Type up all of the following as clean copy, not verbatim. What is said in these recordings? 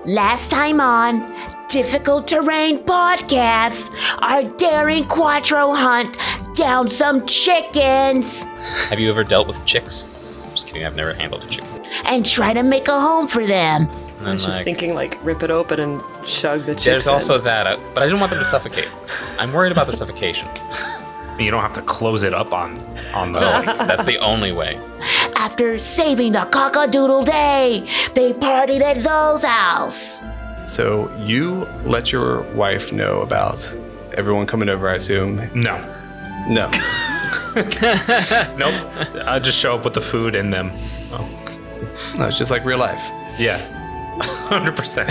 Last time on Difficult Terrain Podcast, our daring Quattro hunt down some chickens. Have you ever dealt with chicks? I'm just kidding, I've never handled a chicken. And try to make a home for them. I was just thinking, rip it open and chug the chicks There's also in. that, but I didn't want them to suffocate. I'm worried about the suffocation. You don't have to close it up on the... That's the only way. After saving the cock-a-doodle day, they partied at Zoe's house. So you let your wife know about everyone coming over, I assume? No. No. Nope. I just show up with the food and them. Oh. No, it's just like real life. Yeah. 100%.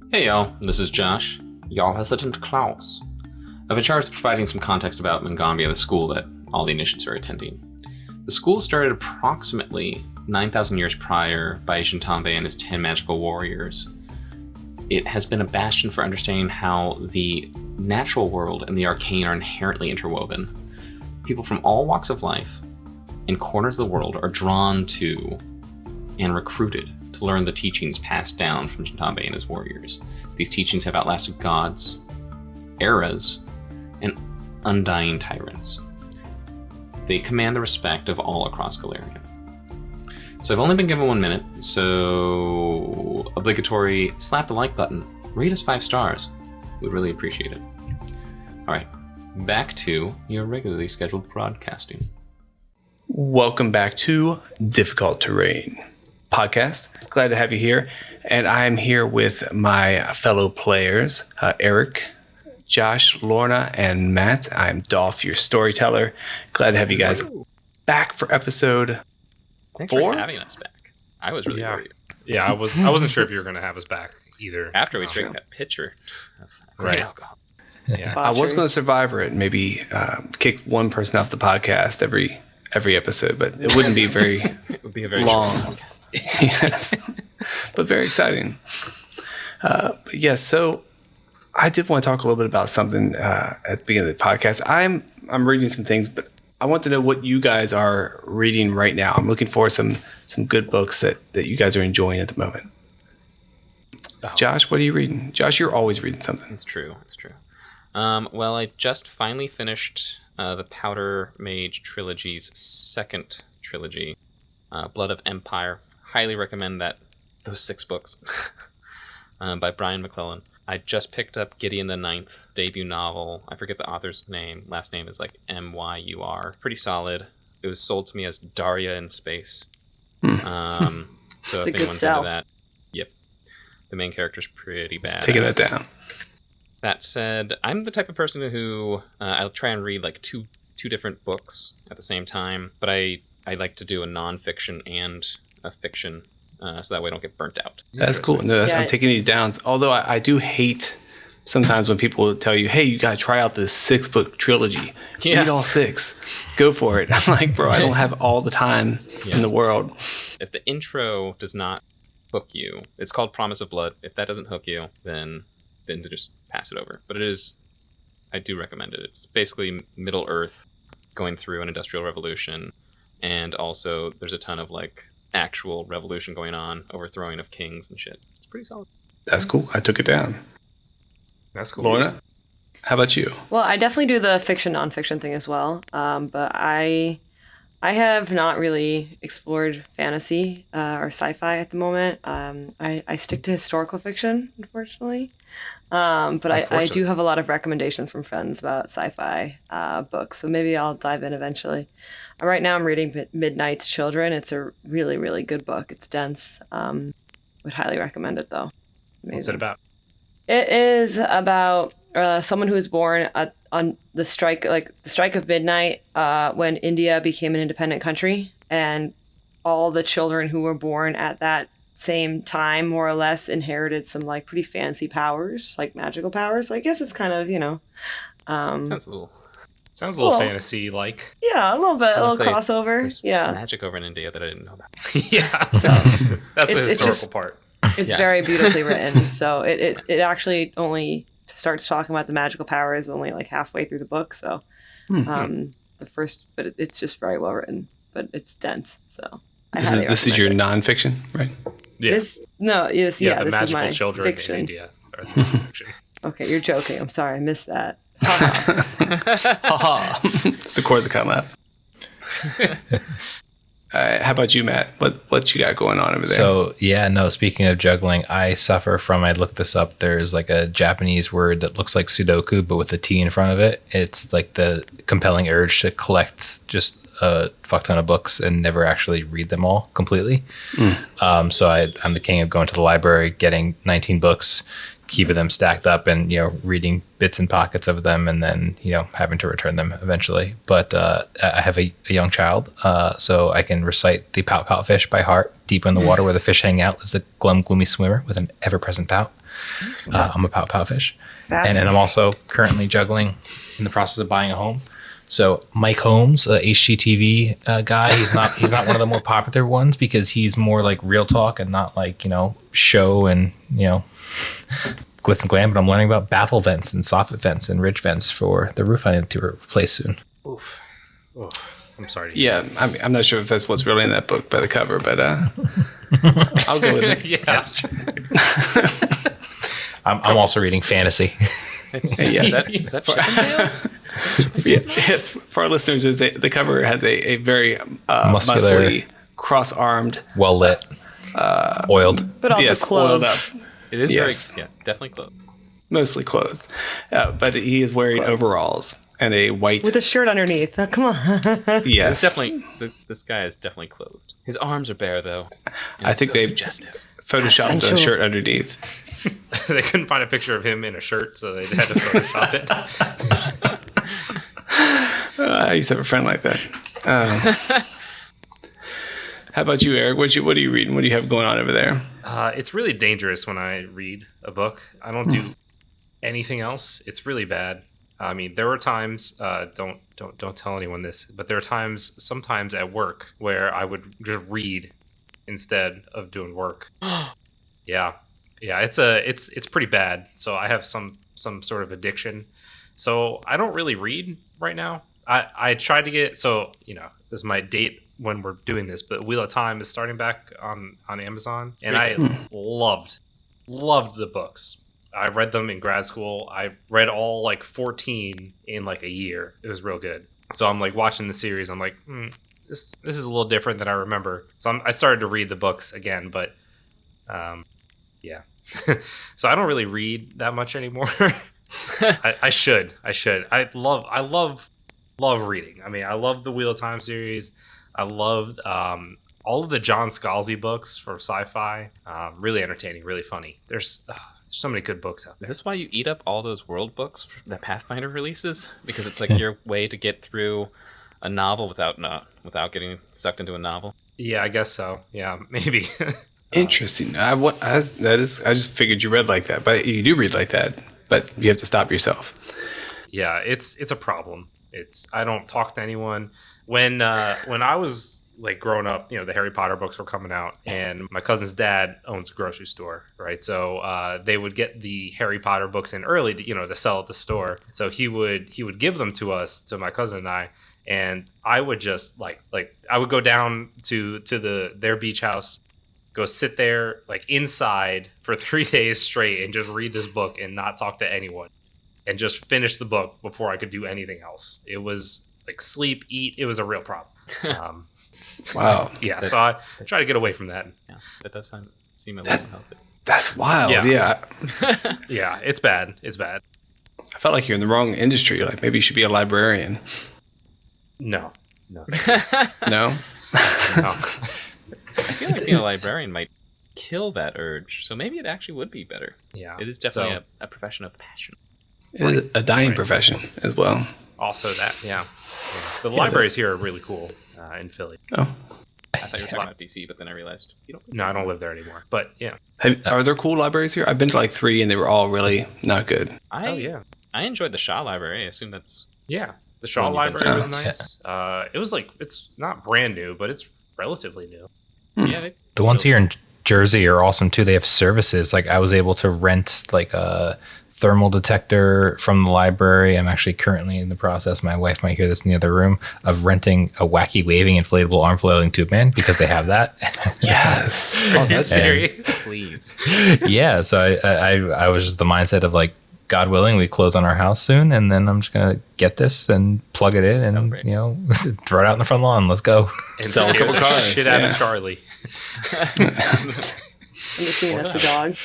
Hey y'all, this is Josh. Y'all hesitant Klaus. I've been charged with providing some context about Mangambia, the school that all the initiates are attending. The school started approximately 9,000 years prior by Shintambe and his 10 magical warriors. It has been a bastion for understanding how the natural world and the arcane are inherently interwoven. People from all walks of life and corners of the world are drawn to and recruited to learn the teachings passed down from Shintambe and his warriors. These teachings have outlasted gods, eras, and undying tyrants. They command the respect of all across Galarian. So I've only been given 1 minute, so obligatory slap the like button, rate us 5 stars. We'd really appreciate it. Alright, back to your regularly scheduled broadcasting. Welcome back to Difficult Terrain Podcast. Glad to have you here. And I'm here with my fellow players, Eric, Josh, Lorna, and Matt. I'm Dolph, your storyteller. Glad to have you guys back for episode Thanks 4. for having us back. I was really worried. Yeah, I wasn't sure if you were going to have us back either. After we drank that pitcher of Right. alcohol. Yeah. I was going to survivor it and maybe kick one person off the podcast every episode, but it wouldn't be very It would be a very long short podcast. Yes, but very exciting. But yes, so I did want to talk a little bit about something at the beginning of the podcast. I'm reading some things, but I want to know what you guys are reading right now. I'm looking for some good books that you guys are enjoying at the moment. Josh, what are you reading? Josh, you're always reading something. It's true. Well, I just finally finished the Powder Mage Trilogy's second trilogy, Blood of Empire. Highly recommend those 6 books by Brian McClellan. I just picked up Gideon the Ninth debut novel. I forget the author's name. Last name is like Myur. Pretty solid. It was sold to me as Daria in Space. So if anyone's into that, yep. The main character's pretty bad. Taking that down. That said, I'm the type of person who I'll try and read like two different books at the same time, but I like to do a nonfiction and a fiction, so that way I don't get burnt out. That's cool. No, Yeah. I'm taking these down. Although I do hate sometimes when people tell you, hey, you got to try out this 6-book trilogy. Yeah. Read all 6. Go for it. I'm like, bro, I don't have all the time in the world. If the intro does not hook you, it's called Promise of Blood. If that doesn't hook you, then just pass it over. But I do recommend it. It's basically Middle Earth going through an industrial revolution, and also there's a ton of like actual revolution going on, overthrowing of kings and shit. It's pretty solid. That's cool. I took it down. That's cool. Lorna, how about you? Well, I definitely do the fiction nonfiction thing as well. But I have not really explored fantasy or sci-fi at the moment. I stick to historical fiction, unfortunately. But I do have a lot of recommendations from friends about sci-fi books, so maybe I'll dive in eventually. Right now I'm reading Midnight's Children. It's a really, really good book. It's dense. Would highly recommend it, though. Amazing. What's it about? It is about someone who was born on the strike of midnight when India became an independent country, and all the children who were born at that same time, more or less, inherited some like pretty fancy powers, like magical powers. So I guess it's kind of, Sounds a little Well, fantasy like. yeah, a little bit, a little Honestly, crossover. there's Yeah, magic over in India that I didn't know about. Yeah. so That's the It's historical just- part. it's Yeah. very beautifully written. So it actually only starts talking about the magical powers only like halfway through the book. So but it's just very well written, but it's dense. So I highly This is your recommend nonfiction, right? Yeah. This the This magical is my children fiction. in India. Are the fiction. Okay, you're joking. I'm sorry, I missed that. Haha. It's the Corsican laugh. How about you, Matt? What you got going on over there? So yeah, no, speaking of juggling, I suffer from, I looked this up, there's like a Japanese word that looks like Sudoku, but with a T in front of it. It's like the compelling urge to collect just a fuck ton of books and never actually read them all completely. So I'm the king of going to the library, getting 19 books, keeping them stacked up and, reading bits and pockets of them and then, having to return them eventually. But I have a young child, so I can recite the Pout Pout Fish by heart. Deep in the water where the fish hang out lives the glum, gloomy swimmer with an ever-present pout. I'm a Pout Pout Fish. And I'm also currently juggling in the process of buying a home. So Mike Holmes, HGTV guy, he's not one of the more popular ones because he's more like real talk and not like, show and, glitz and glam, but I'm learning about baffle vents and soffit vents and ridge vents for the roof I need to replace soon. Oof. I'm sorry. yeah, I'm not sure if that's what's really in that book by the cover, but I'll go with it. Yeah, that's true. I'm also reading fantasy. Yeah. Is that Chippendales? Yes, for our listeners, the cover has a very Muscular. muscly, cross-armed, Well lit, oiled. But also yes, clothed. oiled up, It is Yes. very, definitely close. mostly clothed, but he is wearing overalls and a white. With a shirt underneath. Come on. Yes, It's definitely this guy is definitely clothed. His arms are bare though. And I it's think so they- suggestive. photoshopped a Essential. shirt underneath. They couldn't find a picture of him in a shirt, so they had to Photoshop it. I used to have a friend like that. How about you, Eric? What are you reading? What do you have going on over there? It's really dangerous when I read a book. I don't do anything else. It's really bad. I mean, there were times. Don't tell anyone this, but there are sometimes at work where I would just read instead of doing work. Yeah. It's pretty bad. So I have some sort of addiction. So I don't really read right now. I tried to get, this is my date when we're doing this, but Wheel of Time is starting back on Amazon, and I loved the books. I read them in grad school. I read all like 14 in like a year. It was real good. So I'm like watching the series. I'm like, this is a little different than I remember. So I started to read the books again, but yeah. So I don't really read that much anymore. I should. I love reading. I mean, I love the Wheel of Time series. I loved all of the John Scalzi books for sci-fi. Really entertaining, really funny. There's so many good books out Is there. this why you eat up all those world books that Pathfinder releases? Because it's like your way to get through a novel without getting sucked into a novel. Yeah, I guess so. Yeah, maybe. Interesting. I just figured you read like that, but you do read like that, but you have to stop yourself. Yeah, it's a problem. I don't talk to anyone. When I was like growing up, the Harry Potter books were coming out, and my cousin's dad owns a grocery store, right? So they would get the Harry Potter books in early, to sell at the store. So he would give them to us, to my cousin and I, and I would just like I would go down to their beach house, go sit there like inside for 3 days straight and just read this book and not talk to anyone, and just finish the book before I could do anything else. It was like sleep, eat. It was a real problem. Wow, Yeah, so I try to get away from that. Yeah, that does seem a little unhealthy. that's wild. Yeah. Yeah. Yeah, it's bad. It's bad. I felt like you're in the wrong industry. Like maybe you should be a librarian. No. No. No. I feel like being a librarian might kill that urge, so maybe it actually would be better. Yeah. It is definitely So- a profession of passion. It is a dying profession as well. Also that, yeah. The libraries here are really cool in Philly. Oh, I thought you were talking about DC, but then I realized you don't. No, I don't live there anymore. But yeah. are there cool libraries here? I've been to like 3, and they were all really not good. I enjoyed the Shaw Library. I assume that's Yeah. The Shaw Well, you Library can- was nice. It was like, it's not brand new, but it's relatively new. yeah. The ones here in Jersey are awesome too. They have services. Like I was able to rent like a thermal detector from the library. I'm actually currently in the process. My wife might hear this in the other room of renting a wacky waving inflatable arm flailing tube man because they have that. Yes. Oh, that's serious? Please. Yeah. So I was just the mindset of like, God willing, we close on our house soon, and then I'm just gonna get this and plug it in, and Celebrate. throw it out in the front lawn. Let's go. And Sell a scare couple the cars, shit out yeah. of Charlie. I'm assuming that's a dog.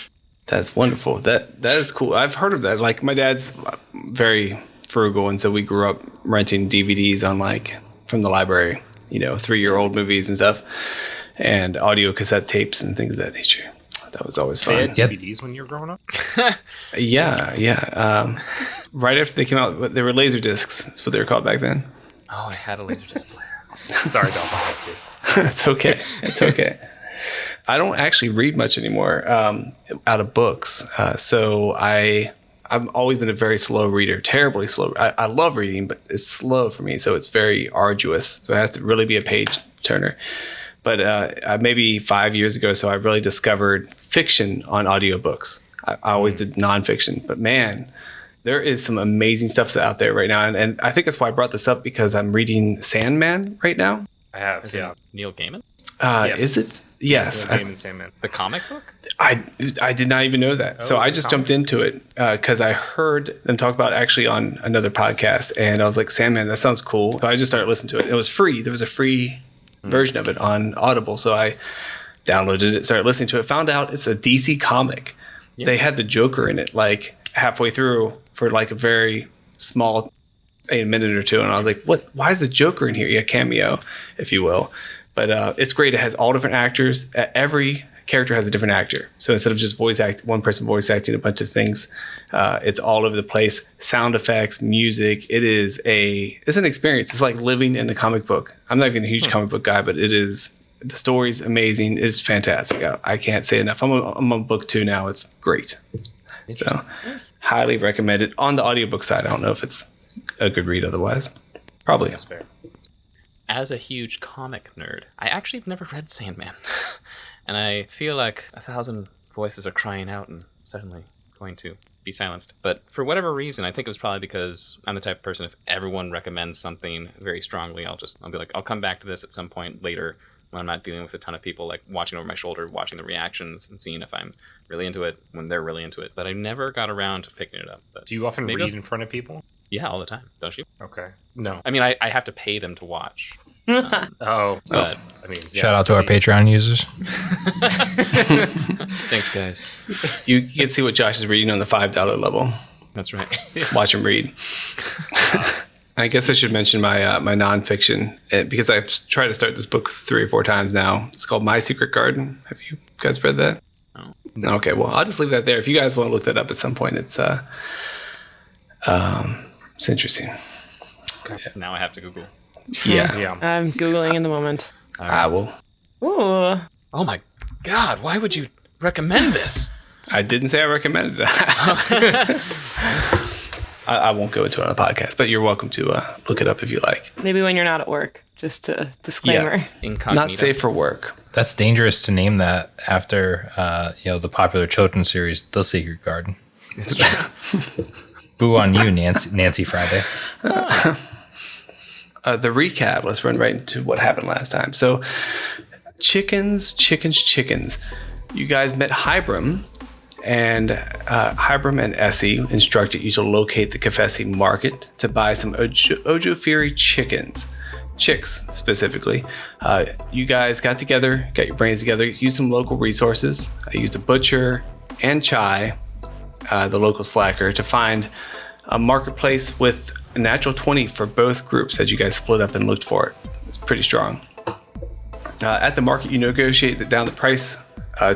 That's wonderful. That is cool. I've heard of that. Like my dad's very frugal, and so we grew up renting DVDs on like from the library, 3-year-old movies and stuff, and audio cassette tapes and things of that nature. That was always They fun. had DVDs when you were growing up? Yeah. Right after they came out, they were laser discs. That's what they were called back then. Oh, I had a Laserdisc player. Sorry about that, too. It's okay. It's okay. I don't actually read much anymore out of books. So I've always been a very slow reader, terribly slow. I love reading, but it's slow for me. So it's very arduous. So it has to really be a page turner. But maybe 5 years ago, so I really discovered fiction on audiobooks. I always did nonfiction, but man, there is some amazing stuff out there right now. And I think that's why I brought this up, because I'm reading Sandman right now. I have, Is yeah. it Neil Gaiman? Yes. Is it? Yes. Neil Gaiman, Sandman. The comic book? I did not even know that. So is I it just comic? jumped into it because I heard them talk about it actually on another podcast. And I was like, Sandman, that sounds cool. So I just started listening to it. It was free. There was a free version of it on Audible. So I downloaded it, started listening to it, found out it's a DC comic. Yeah. They had the Joker in it like halfway through for like a very small a minute or two. And I was like, what? Why is the Joker in here? Yeah, cameo, if you will. But it's great. It has all different actors. Every character has a different actor. So instead of just one person voice acting a bunch of things, it's all over the place. Sound effects, music. It's an experience. It's like living in a comic book. I'm not even a huge comic book guy, but the story's amazing. It's fantastic. I can't say enough. I'm on book 2 now. It's great. So highly recommend it. On the audiobook side, I don't know if it's a good read otherwise. Probably. That's fair. As a huge comic nerd, I actually have never read Sandman. And I feel like 1,000 voices are crying out and suddenly going to be silenced. But for whatever reason, I think it was probably because I'm the type of person, if everyone recommends something very strongly, I'll be like, I'll come back to this at some point later when I'm not dealing with a ton of people, like watching over my shoulder, watching the reactions and seeing if I'm really into it when they're really into it. But I never got around to picking it up. But Do you often maybe read in front of people? yeah, all the time, don't you? Okay. No. I mean, I have to pay them to watch. Oh, But I mean, Shout out to our Patreon users. thanks, guys. You get to see what Josh is reading on the $5 level. That's right. Watch him read. I guess I should mention my my nonfiction because I've tried to start this book 3 or 4 times now. It's called My Secret Garden. Have you guys read that? No. Okay, well, I'll just leave that there. If you guys want to look that up at some point, it's interesting. Now I have to Google. Yeah, Yeah. I'm Googling in the moment. I will. Ooh. Oh my God, why would you recommend this? I didn't say I recommended it. I won't go into it on a podcast, but you're welcome to look it up if you like. Maybe when you're not at work. Just a disclaimer. Incognito. Not safe for work. That's dangerous to name that after the popular children's series, The Secret Garden. Boo on you, Nancy Friday. The recap, let's run right into what happened last time. So, chickens. You guys met Hybrim, and Hybrim and Essie instructed you to locate the Confessi market to buy some Ojo Fury chicks specifically. You guys got together, got your brains together, used some local resources. I used a butcher and Chai, the local slacker, to find a marketplace with a natural 20 for both groups as you guys split up and looked for it. It's pretty strong. At the market, you negotiate down the price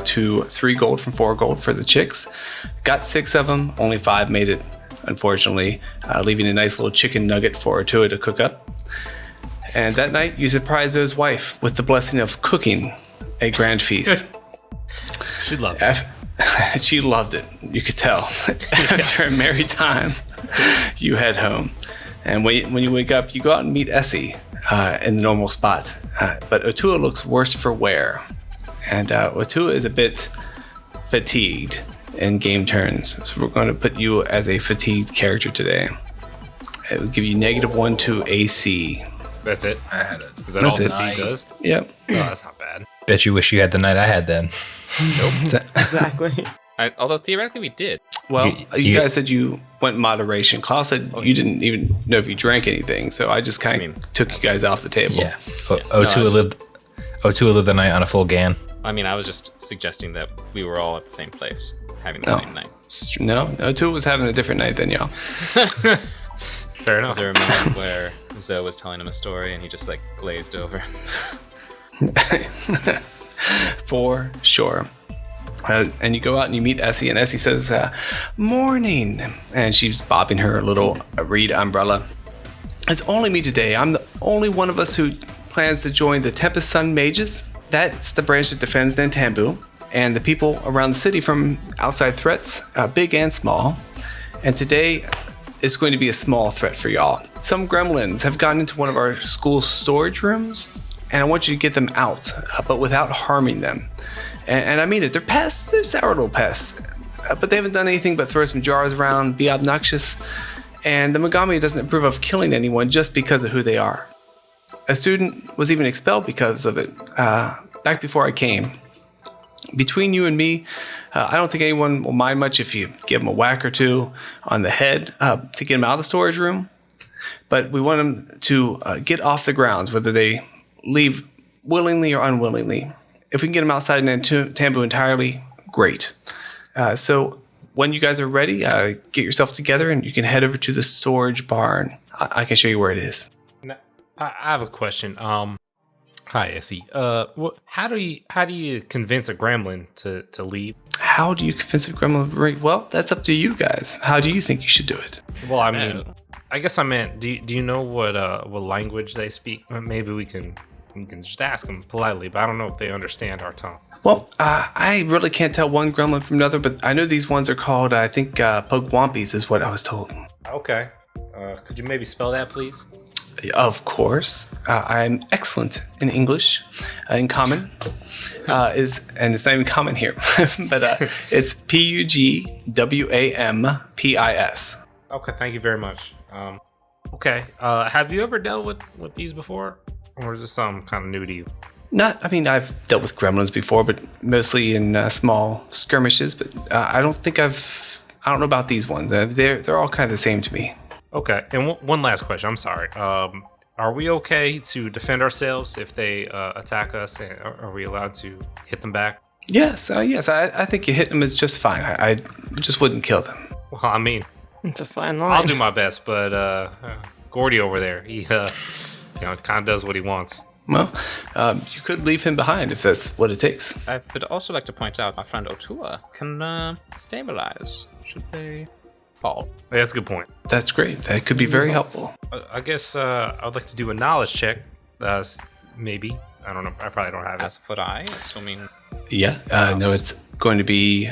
to 3 gold from 4 gold for the chicks. Got 6 of them, only 5 made it unfortunately, leaving a nice little chicken nugget for Otua to cook up. And that night, you surprise his wife with the blessing of cooking a grand feast. She loved it. She loved it. You could tell. After a merry time, you head home. And when you wake up, you go out and meet Essie in the normal spot. But Otua looks worse for wear. And Otua is a bit fatigued in game turns. So we're going to put you as a fatigued character today. It will give you -1 to AC. That's it. I had it. Is that all That's fatigue it. does? Yep. Oh, that's not bad. Bet you wish you had the night I had then. Exactly. Although theoretically we did. Well, You- you guys said you went moderation. Klaus said you didn't even know if you drank anything, so I just kind of took you guys off the table. Yeah. No, O2 lived the night on a full GAN. I mean, I was just suggesting that we were all at the same place, having the same night. No, Otua was having a different night than y'all. Fair enough. Was there a moment where Zoe was telling him a story and he just like glazed over? For sure. And you go out and you meet Essie, and Essie says, "Morning," and she's bobbing her little reed umbrella. "It's only me today. I'm the only one of us who plans to join the Tempest Sun Mages. That's the branch that defends Nantambu and the people around the city from outside threats, big and small. And today is going to be a small threat for y'all. Some gremlins have gotten into one of our school storage rooms, and I want you to get them out, but without harming them. And I mean it. They're pests. They're sour little pests. But they haven't done anything but throw some jars around, be obnoxious. And the Megami doesn't approve of killing anyone just because of who they are. A student was even expelled because of it back before I came. Between you and me, I don't think anyone will mind much if you give them a whack or two on the head to get them out of the storage room. But we want them to get off the grounds, whether they leave willingly or unwillingly. If we can get them outside Nantambu entirely, great. So when you guys are ready, get yourself together and you can head over to the storage barn. I can show you where it is." Now, I have a question. Hi, Essie. How do you convince a gremlin to leave? How do you convince a gremlin to leave? Well, that's up to you guys. How do you think you should do it? Well, I mean, I guess I meant, do you know what language they speak? Maybe we can just ask them politely, but I don't know if they understand our tongue. Well, I really can't tell one gremlin from another, but I know these ones are called, I think, Pugwampis is what I was told. Okay. Could you maybe spell that, please? Of course. I'm excellent in English, in common. And it's not even common here, but it's Pugwampis. Okay, thank you very much. Okay. Have you ever dealt with these before? Or is this some kind of new to you? I've dealt with gremlins before, but mostly in small skirmishes, but I don't know about these ones. They're all kind of the same to me. Okay, and one last question. I'm sorry. Are we okay to defend ourselves if they attack us? And are we allowed to hit them back? Yes. I think you hit them is just fine. I just wouldn't kill them. Well, I mean, It's a fine line. I'll do my best, but Gordy over there, he kind of does what he wants. Well, you could leave him behind if that's what it takes. I would also like to point out my friend Otua can stabilize should they fall. That's a good point. That's great. That could be very helpful. I guess I'd like to do a knowledge check. Maybe. I don't know. I probably don't have it. As for I, assuming. Yeah. No, it's going to be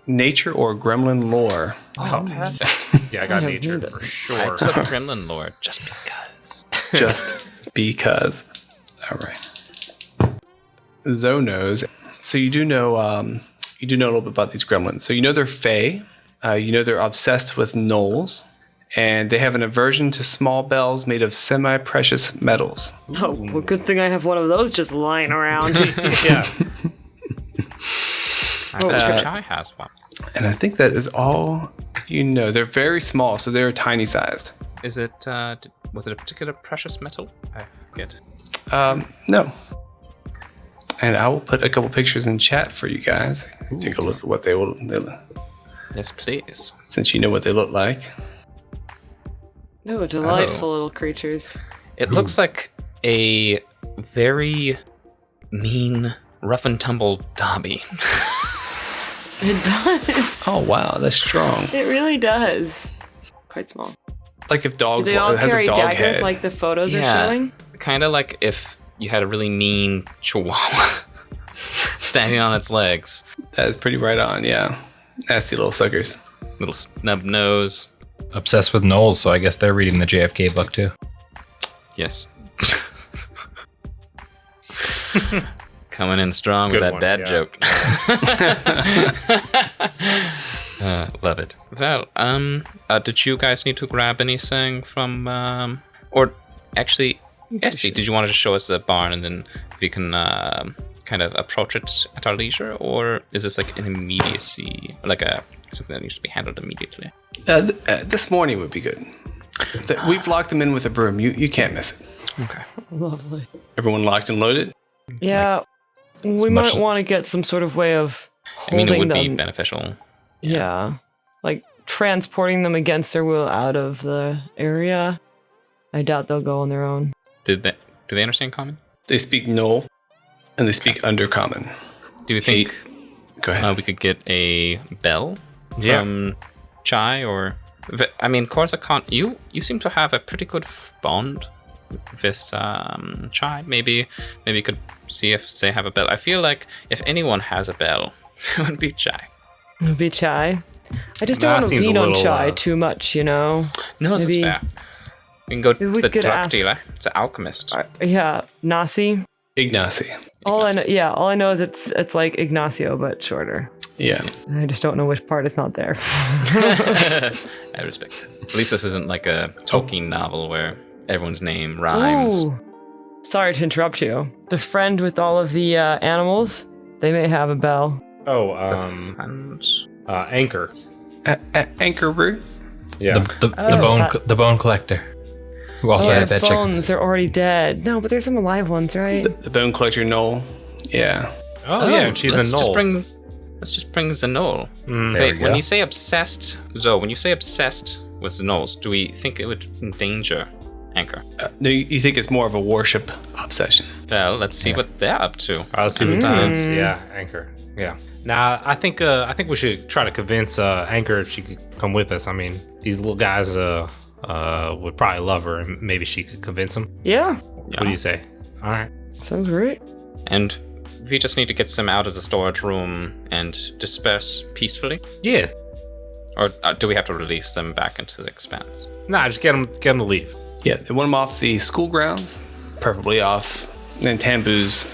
nature or gremlin lore. Oh, perfect. Yeah, I got I nature need it. for I sure. took Gremlin lore just because. Just because. All right. Zoe knows. So you do know a little bit about these gremlins. So you know they're fae. You know they're obsessed with gnolls. And they have an aversion to small bells made of semi-precious metals. Oh, well, good thing I have one of those just lying around. Yeah. I think Chai has one. And I think that is all you know. They're very small, so they're tiny sized. Is it, was it a particular precious metal? I forget. No. And I will put a couple pictures in chat for you guys. Take a look at what they Yes, please. since you know what they look like. No, delightful little creatures. It looks like a very mean, rough and tumble Dobby. It does. Oh wow, that's strong. It really does. quite small. Like if Do dogs they all it has carry a dog daggers head. like the photos are Yeah. showing? Kind of like if you had a really mean chihuahua standing on its legs. That is pretty right on, yeah. Nasty little suckers. Little snub nose. Obsessed with gnolls, so I guess they're reading the JFK book too. Yes. Coming in strong Good with that one, dad yeah. joke. Love it. Well, did you guys need to grab anything from, or actually, Essie, did you want to just show us the barn and then we can kind of approach it at our leisure, or is this like an immediacy, like something that needs to be handled immediately? This morning would be good. We've locked them in with a broom. You can't miss it. Okay. Lovely. Everyone locked and loaded? Yeah. We much- might want to get some sort of way of I mean, holding it would be them. beneficial. Yeah. Like transporting them against their will out of the area. I doubt they'll go on their own. Do they understand common? They speak Knoll, and they speak Undercommon. Do you think Go ahead. we could get a bell Yeah. from Chai, or I mean, Corsican? You seem to have a pretty good bond with this Chai. Maybe you could see if they have a bell. I feel like if anyone has a bell, it would be Chai. It'll be Chai. I just don't Nah, want to seems a lean on little, Chai too much, you know? No, Maybe- that's fair. We can go to we the could drug ask- dealer. It's an alchemist. Yeah, Nasi. Ignacy. All I know is it's like Ignacio but shorter. Yeah. I just don't know which part is not there. I respect it. At least this isn't like a Tolkien novel where everyone's name rhymes. Ooh. Sorry to interrupt you. The friend with all of the animals, they may have a bell. Oh, And Anchor. Anchor Brew? Yeah. The bone collector, who also had that bones, chicken. they're already dead. No, but there's some alive ones, right? The Bone Collector Knoll. Yeah. Oh, yeah, and she's a let's knoll. Let's just bring Zanol. Mm. There Wait, we when go. you say obsessed, Zoe, when you say obsessed with Zanols, do we think it would endanger Anchor? No, you think it's more of a worship obsession. Well, let's see what they're up to. Let's see what does. Yeah, Anchor. Yeah. Now, I think we should try to convince Anchor if she could come with us. I mean, these little guys would probably love her, and maybe she could convince them. Yeah, What do you say? All right. sounds great. And we just need to get them out of the storage room and disperse peacefully? Yeah. Or do we have to release them back into the expanse? Nah, just get them to leave. Yeah, they want them off the school grounds, preferably off Nantambu's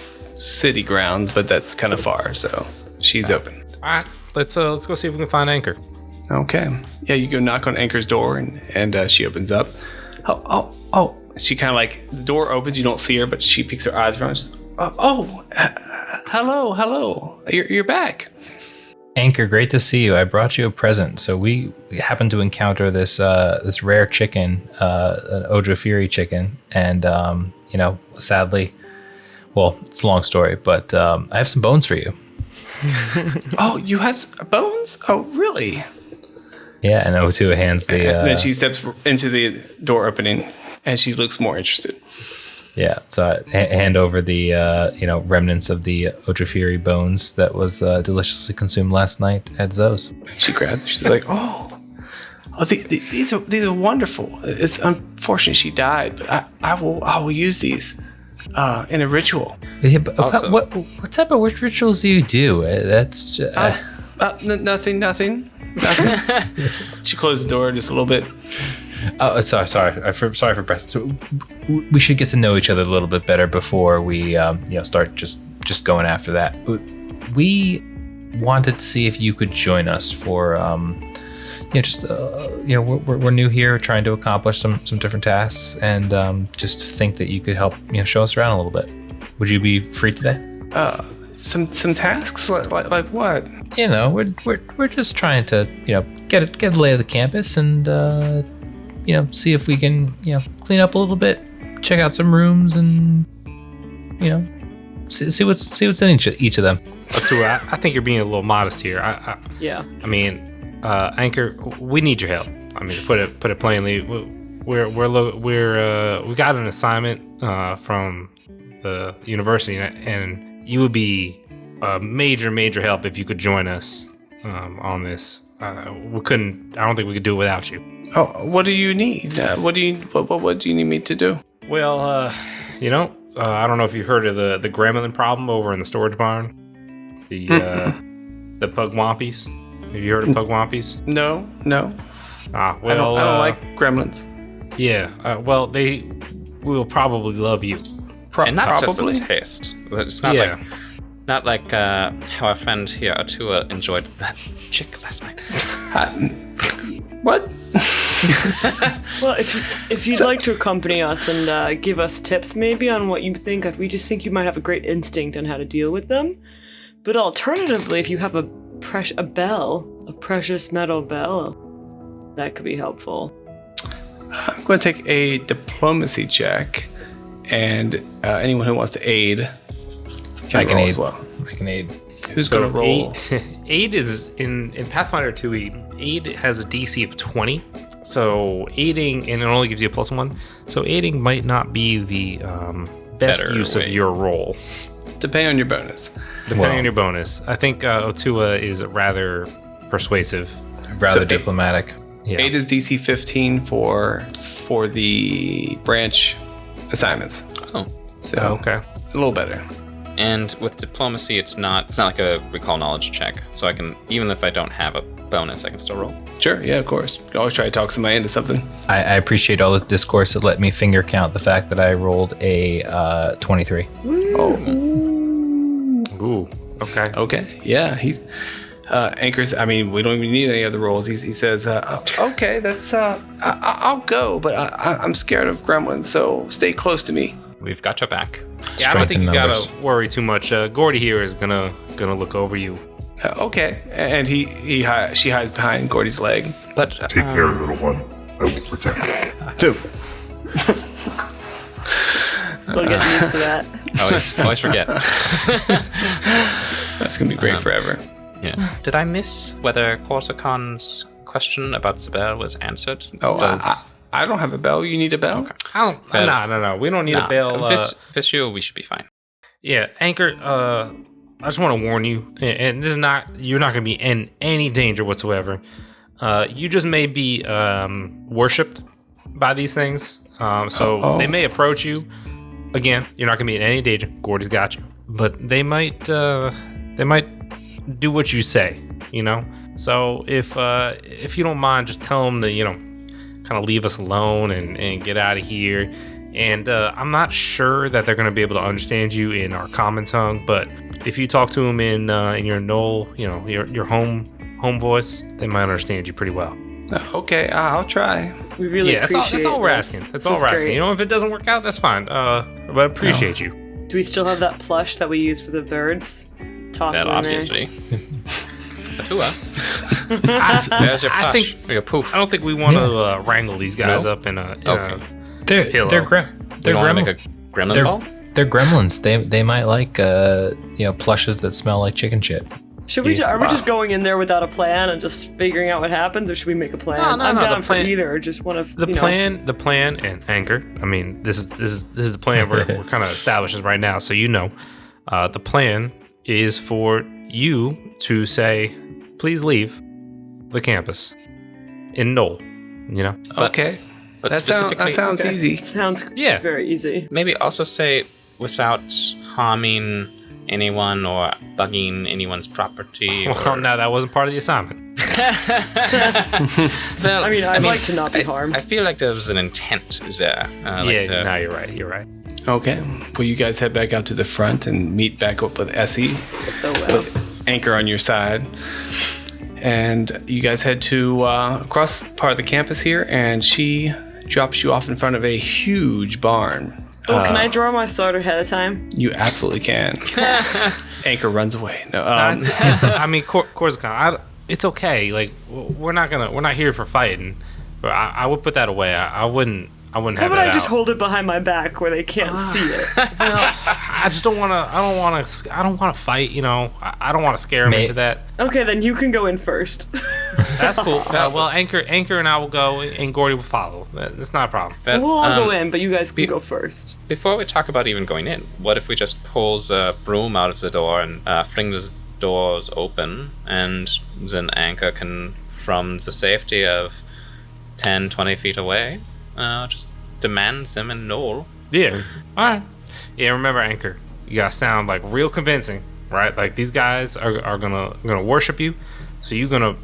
city grounds, but that's kind of far, so she's open. All right. Let's go see if we can find Anchor. Okay. Yeah, you go knock on Anchor's door, and she opens up. Oh. She kind of like, the door opens, you don't see her, but she peeks her eyes around. She's, hello. You're back. Anchor, great to see you. I brought you a present. So we happened to encounter this this rare chicken, an Ojo Fury chicken, and sadly, well, it's a long story, but I have some bones for you. Oh, you have bones? Oh, really? Yeah, and O2 hands the. And then she steps into the door opening, and she looks more interested. Yeah, so I hand over the remnants of the Ojo Fury bones that was deliciously consumed last night at Zoe's. She grabs. She's like, these are wonderful. It's unfortunate she died, but I will use these in a ritual. Yeah, but Also- what type of rituals do you do? That's just, Nothing. She closed the door just a little bit. oh, sorry for pressing. So we should get to know each other a little bit better before we start just going after that. We wanted to see if you could join us for we're new here, trying to accomplish some different tasks, and just think that you could help show us around a little bit. Would you be free today? Some tasks like what? We're just trying to get a lay of the campus and see if we can clean up a little bit, check out some rooms, and see what's in each of them. I think you're being a little modest here. Yeah. I mean, Anchor, we need your help. I mean, to put it plainly, we got an assignment from the university, and you would be a major help if you could join us on this we couldn't. I don't think we could do it without you. Oh, what do you need? What do you need me to do? Well, I don't know if you've heard of the gremlin problem over in the storage barn. The pugwampies. Have you heard of pugwampies? No. Well, I don't like gremlins. Yeah. Well, they will probably love you. And not Probably. just a taste. It's not like how our friend here, Atua, enjoyed that chick last night. What? Well, if you'd like to accompany us and give us tips maybe on what you think, we just think you might have a great instinct on how to deal with them. But alternatively, if you have a precious metal bell, that could be helpful. I'm going to take a diplomacy check, and anyone who wants to aid I can roll aid as well. I can aid. Who's going to roll? Aid is in Pathfinder 2e. Aid has a DC of 20. So aiding, and it only gives you a +1. So aiding might not be the best Better use way. of your roll. Depending on your bonus. Depending on your bonus. I think Otua is rather persuasive. Rather So diplomatic. Yeah. 8 is DC 15 for the branch assignments. Oh. So Okay. a little better. And with diplomacy, it's not like a recall knowledge check. So I can, even if I don't have a bonus, I can still roll. Sure, yeah, of course. You always try to talk somebody into something. I appreciate all the discourse that let me finger count the fact that I rolled a 23. Ooh. Okay. Okay, yeah, he's Anchors. I mean, we don't even need any other rolls. He says, "Okay, that's I'll go, but I'm scared of gremlins, so stay close to me." We've got your back. Yeah, I don't think you numbers. gotta worry too much. Gordy here is gonna look over you. Okay, and she hides behind Gordy's leg. But Take care, little one. I will protect you. Dude, Still getting used to that. always forget. that's gonna be great forever. Yeah. Did I miss whether Corsican's question about Zabel was answered? Oh, Does- I don't have a bell. You need a bell? I don't. Fair. No. We don't need a bail. Visio, we should be fine. Yeah, Anchor. I just want to warn you, and this is not. You're not going to be in any danger whatsoever. You just may be worshipped by these things. So they may approach you. Again, you're not going to be in any danger. Gordy's got you. But they might do what you say. You know. So if you don't mind, just tell them to kind of leave us alone and get out of here. And I'm not sure that they're going to be able to understand you in our common tongue, but if you talk to them in your Knoll, your home voice, they might understand you pretty well. Okay, I'll try. We really appreciate that's all we're this. asking. That's This all is we're asking. great. If it doesn't work out, that's fine. But appreciate you. Do we still have that plush that we use for the birds? Toss That them in there. obviously. Atua, I there's your plush. think Or your poof. I don't think we want to wrangle these guys up in a. Okay. They're Pillow. they're We want to make a gremlin they're, ball? they're gremlins. They might like plushes that smell like chicken shit. Should we? Are we just going in there without a plan and just figuring out what happens, or should we make a plan? No, I'm the down plan- for either. Or just one of The plan, and Anchor. I mean, this is the plan we're kind of establishing right now. So the plan is for you to say, please leave the campus in Knoll. Okay, But that specifically, sounds easy. Sounds Yeah. very easy. maybe also say without harming anyone or bugging anyone's property. Well, or... no, that wasn't part of the assignment. Well, I mean, I'd like to not be harmed. I feel like there was an intent there. No, you're right. You're right. Okay, well, you guys head back out to the front and meet back up with Essie, So well. with Anchor on your side. And you guys head to across part of the campus here, and she drops you off in front of a huge barn. Oh, can I draw my sword ahead of time? You absolutely can. Anchor runs away. No, I mean, Corsican, it's okay. Like, we're not here for fighting. But I would put that away. I wouldn't How have about that I just out. hold it behind my back where they can't see it? I just don't want to. I don't want to fight. I don't want to scare them into that. Okay, then you can go in first. That's cool. Well, Anchor and I will go, and Gordy will follow. That's not a problem. But, We'll all go in, but you guys can go first. Before we talk about even going in, what if we just pulls a broom out of the door and fling the doors open, and then Anchor can from the safety of 10, 20 feet away, just demands him in Knoll. Yeah. All right. Yeah, remember, Anchor, you gotta sound like real convincing, right? Like these guys are gonna worship you, so you're gonna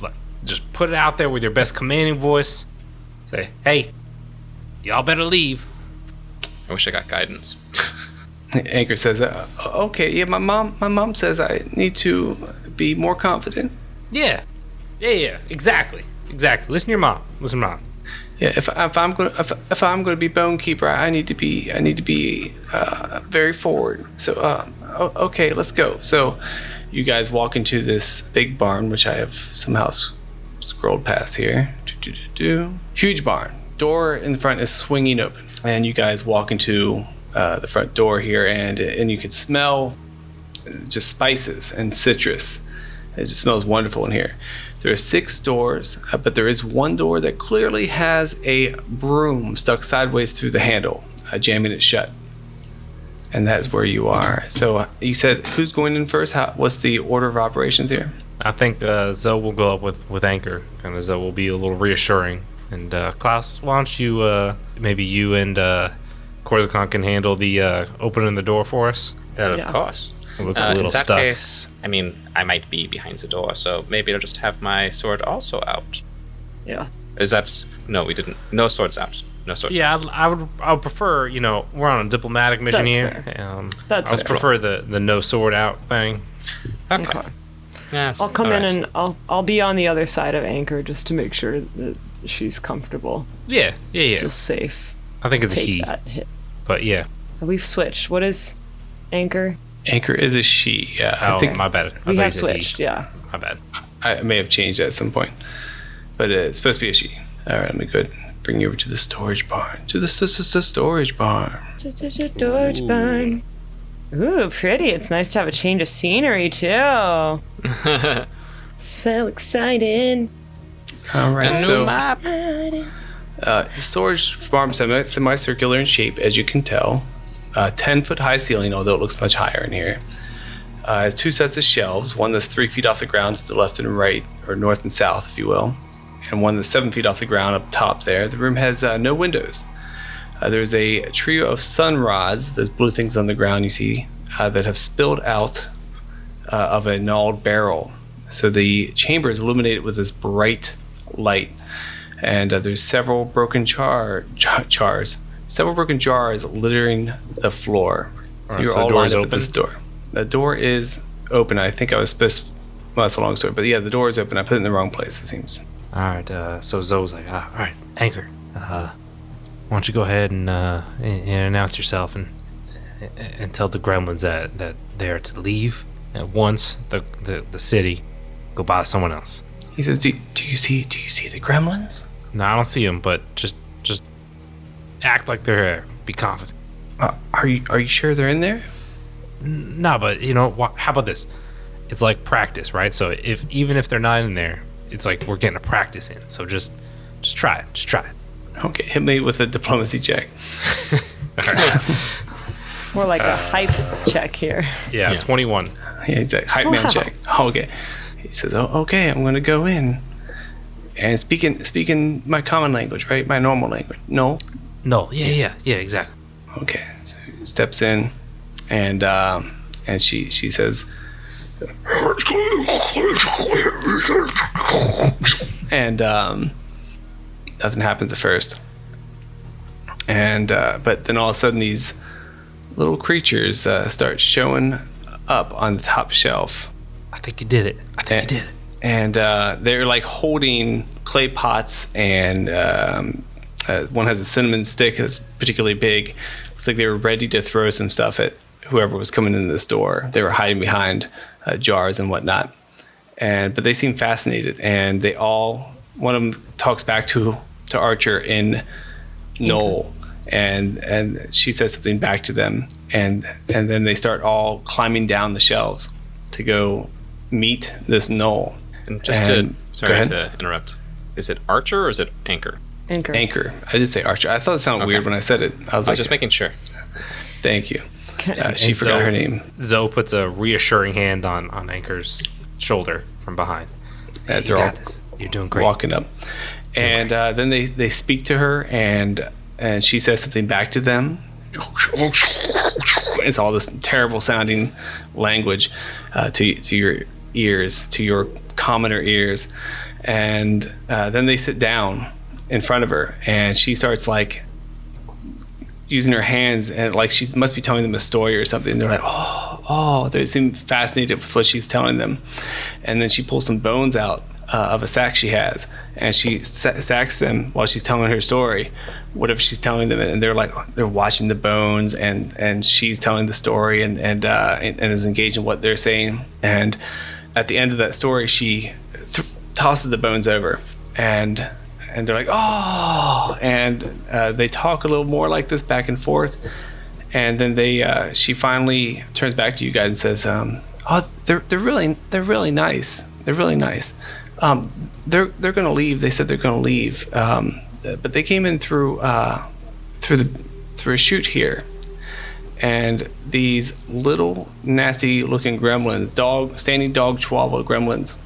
like just put it out there with your best commanding voice. Say, hey, y'all better leave. I wish I got guidance. Anchor says, "Okay, yeah, my mom says I need to be more confident." Yeah, exactly. Listen to your mom. Yeah, if I'm gonna be bone keeper, I need to be very forward. So okay, let's go. So you guys walk into this big barn, which I have somehow scrolled past here. Huge barn. Door in the front is swinging open, and you guys walk into the front door here, and you can smell just spices and citrus. It just smells wonderful in here. There are 6 doors, but there is one door that clearly has a broom stuck sideways through the handle, jamming it shut. And that is where you are. So you said, who's going in first? What's the order of operations here? I think Zoe will go up with Anchor, and Zoe will be a little reassuring. And Klaus, why don't you, maybe you and Korzakon can handle the opening the door for us? Of course. It looks a little in that stuck. case, I mean, I might be behind the door, so maybe I'll just have my sword also out. Yeah. Is that... No, we didn't. No swords out. No swords out. Yeah, I would prefer, we're on a diplomatic mission That's here. fair. I would prefer the no sword out thing. Okay. Yeah, I'll come in alright. and I'll be on the other side of Anchor just to make sure that she's comfortable, Yeah. feels safe. I think it's a Take he, that hit. but yeah. So we've switched. What is Anchor? Anchor is a she. Yeah, Oh, I think my bad. We thought have you said he. switched. Yeah. My bad. I may have changed that at some point, but it's supposed to be a she. All right, let me go ahead and bring you over to the storage barn. To the storage barn. Storage barn. Ooh, pretty. It's nice to have a change of scenery too. So excited. All right, so map. the storage barn is semicircular in shape, as you can tell. 10-foot high ceiling, although it looks much higher in here. It has 2 sets of shelves, one that's 3 feet off the ground to the left and right, or north and south, if you will, and one that's 7 feet off the ground up top there. The room has no windows. There's a trio of sun rods, those blue things on the ground you see, that have spilled out of a gnawed barrel. So the chamber is illuminated with this bright light, and there's several broken several broken jars littering the floor. So Alright, you're so all the door's lined up at open? this door. The door is open. I think I was supposed to... Well, that's a long story. But yeah, the door is open. I put it in the wrong place, it seems. All right. So Zoe's like, all right, Anchor. Why don't you go ahead and announce yourself and tell the gremlins that they are to leave at once the city, go by someone else. He says, do you see the gremlins? No, I don't see them, but just act like they're there. Be confident. Are you sure they're in there? No, but how about this? It's like practice, right? So even if they're not in there, it's like we're getting a practice in. So just try it. Just try it. Okay, hit me with a diplomacy check. More like a hype check here. Yeah, 21. Yeah, he's a hype man check. Okay. He says, okay, I'm going to go in. And speaking my common language, right? My normal language. No? No, yeah, exactly. Okay. So he steps in, and she says, and nothing happens at first. And but then all of a sudden these little creatures start showing up on the top shelf. I think you did it. And they're like holding clay pots, and one has a cinnamon stick that's particularly big. Looks like they were ready to throw some stuff at whoever was coming in this door. They were hiding behind jars and whatnot. But they seem fascinated, and they all, one of them talks back to Archer in Knoll, and she says something back to them, and then they start all climbing down the shelves to go meet this Knoll. And just sorry to interrupt. Is it Archer or is it Anchor? Anchor. I did say Archer. I thought it sounded weird when I said it. I was like, just making sure. thank you. She forgot her name. Zoe puts a reassuring hand on Anchor's shoulder from behind. As You they're got this. You're doing great. walking up. And then they speak to her, and she says something back to them. It's all this terrible sounding language to your ears, to your commoner ears. And then they sit down in front of her, and she starts like using her hands, and like she must be telling them a story or something. They're like, oh, they seem fascinated with what she's telling them. And then she pulls some bones out of a sack she has, and she sacks them while she's telling her story, whatever she's telling them. And they're watching the bones, and she's telling the story, and is engaged in what they're saying. And at the end of that story, she tosses the bones over, and they're like, oh, and they talk a little more like this back and forth. And then she finally turns back to you guys and says, oh, they're really nice. They're really nice. They're going to leave. They said they're going to leave. But they came in through a chute here. And these little nasty looking gremlins, standing dog chihuahua gremlins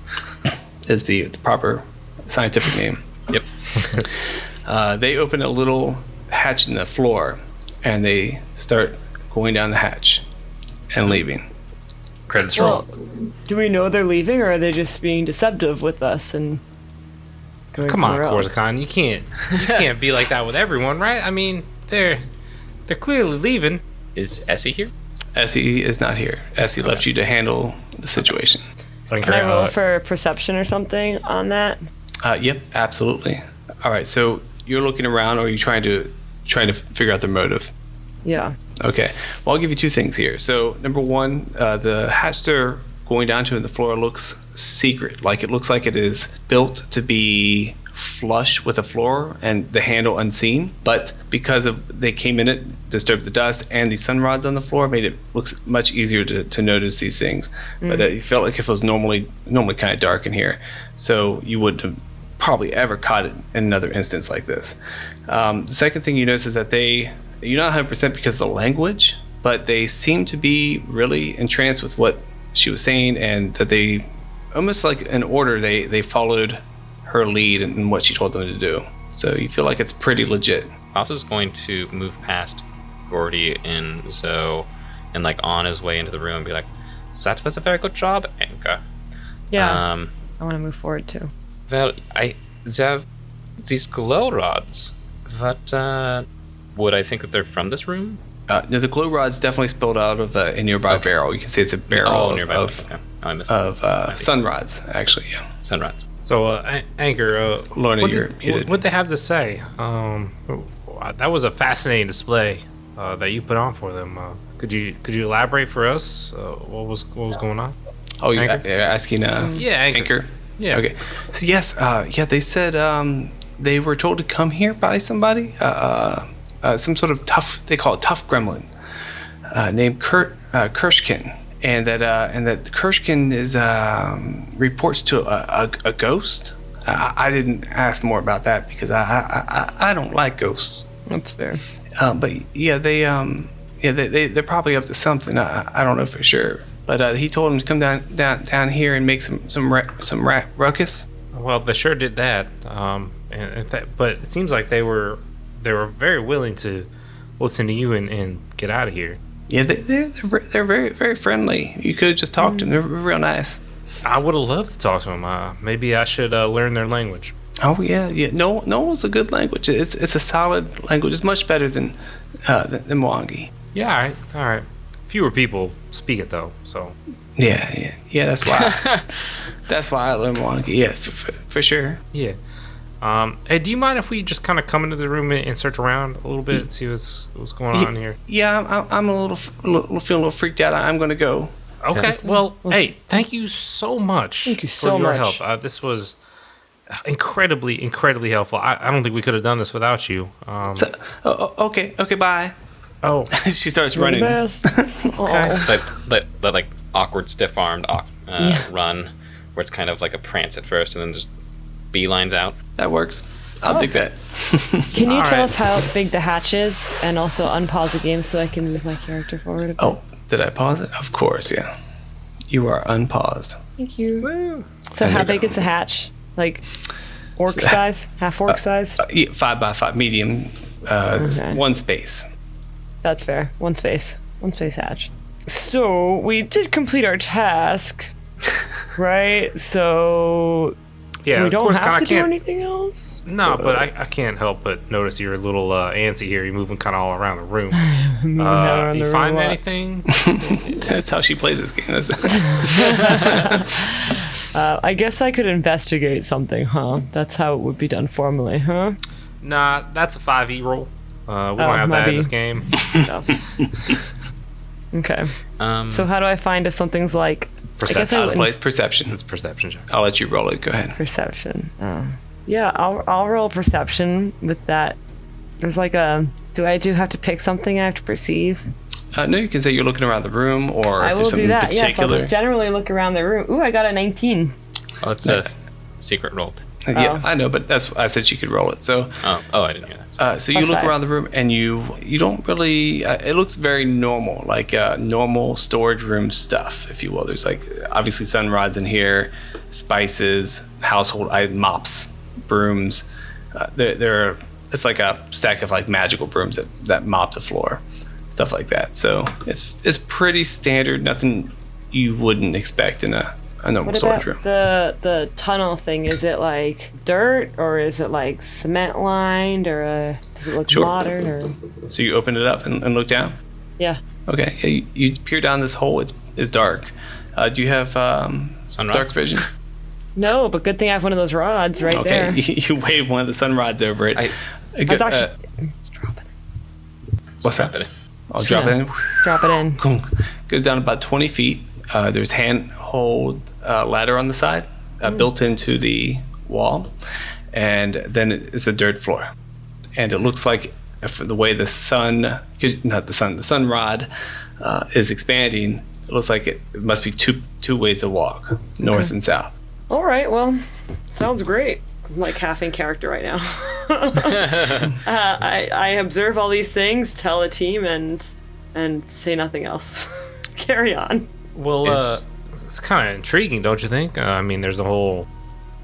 is the proper scientific name. Yep. They open a little hatch in the floor, and they start going down the hatch and leaving. Credits Well, roll. do we know they're leaving, or are they just being deceptive with us and going Come on, somewhere else? Corsican, you can't be like that with everyone, right? I mean, they're clearly leaving. Is Essie here? Essie is not here. Essie left you to handle the situation. Can I roll for perception or something on that? Yep, absolutely. All right, so you're looking around, or are you trying to figure out their motive? Yeah. Okay. Well, I'll give you two things here. So, number one, the hatch they're going down to in the floor looks secret. Like, it looks like it is built to be flush with the floor and the handle unseen. But because they came in it, disturbed the dust, and the sun rods on the floor made it looks much easier to notice these things. But it felt like if it was normally kind of dark in here, so you wouldn't have probably ever caught it in another instance like this. The second thing you notice is that you're not 100% because of the language, but they seem to be really entranced with what she was saying, and that they, almost like an order, they followed her lead and what she told them to do. So you feel like it's pretty legit. Klaus is going to move past Gordy and Zoe and like on his way into the room and be like, that was a very good job, Anka. Yeah. I want to move forward too. Well, they have these glow rods. What, would I think that they're from this room? No, the glow rod's definitely spilled out of a nearby barrel. You can see it's a barrel nearby. of I missed sun rods, actually. Yeah. Sunrise. So, Anchor, Lorna, you're muted. what'd they have to say? That was a fascinating display that you put on for them. Could you elaborate for us? What was going on? Oh, you're Anchor? asking Yeah, Anchor. Yeah. Okay. So, yes, they said they were told to come here by somebody, some sort of they call it tough gremlin, named Kershkin. And that Kershkin is reports to a ghost. I didn't ask more about that because I don't like ghosts. That's fair. But yeah, they're probably up to something. I don't know for sure. But he told him to come down here and make some ruckus. Well, they sure did that. But it seems like they were very willing to listen to you and get out of here. Yeah, they're very, very friendly. You could have just talked to them. They're real nice. I would have loved to talk to them. Maybe I should learn their language. Oh yeah. No one's a good language. It's a solid language. It's much better than Mwangi. Yeah, all right. Fewer people speak it though, so. Yeah. That's why. That's why I learned Mwangi. Yeah, for sure. Yeah. Hey, do you mind if we just kind of come into the room and search around a little bit, see what's going on here? Yeah, I'm a little feeling a little freaked out. I'm gonna go. Okay. Well, hey, thank you so much. Thank you for so your much. help. This was incredibly helpful. I don't think we could have done this without you. Okay, bye. Oh, She starts You're the running. best. okay. That like awkward stiff-armed run, where it's kind of like a prance at first and then just beelines out. That works. I'll dig that. Can you All tell right. us how big the hatch is, and also unpause the game so I can move my character forward a bit? Oh, did I pause it? Of course, yeah. You are unpaused. Thank you. So how big is the hatch? Like orc size? Half orc size? Yeah, 5 by 5, medium, Okay. one space. That's fair. One space hatch. So we did complete our task, right? So Yeah, we of don't course, have I to do can't- anything else? No, but I can't help but notice you're a little antsy here. You're moving kind of all around the room. around Do the you room find a lot. anything? That's how she plays this game. I guess I could investigate something, huh? That's how it would be done formally, huh? Nah, that's a 5e roll. We don't have my that in B. this game. No. Okay. So how do I find if something's like I guess I Out of wouldn't- place, perception. It's perception check. I'll let you roll it. Go ahead. Perception. Oh. Yeah, I'll roll perception with that. There's like a. Do I have to pick something I have to perceive? No, you can say you're looking around the room, or I if will there's do something that. Yes, I'll particular. just generally look around the room. Ooh, I got a 19. Oh, it says secret rolled. Yeah, I know, but that's I said she could roll it. So, Oh, I didn't hear that. so you Plus look 5. around the room, and you don't really. It looks very normal, like normal storage room stuff, if you will. There's like obviously sun rods in here, spices, household items, mops, brooms. It's like a stack of like magical brooms that mop the floor, stuff like that. So it's pretty standard. Nothing you wouldn't expect in a normal What storage about room. the tunnel thing? Is it like dirt or is it like cement lined or does it look Sure. modern or? So you open it up and look down. Yeah. Okay, yeah, you peer down this hole. It's dark. Do you have Sunrise? dark vision? No, but good thing I have one of those rods right Okay, there. you wave one of the sun rods over it. I was actually drop it. What's that? Drop it. I'll drop it in. Drop it in. Boom. Goes down about 20 feet. There's handhold ladder on the side built into the wall, and then it's a dirt floor. And it looks like for the way the sun rod is expanding, it looks like it must be two ways to walk, north and south. All right. Well, sounds great. I'm like half in character right now. I observe all these things, tell a team, and say nothing else. Carry on. Well, it's kind of intriguing, don't you think? I mean, there's a whole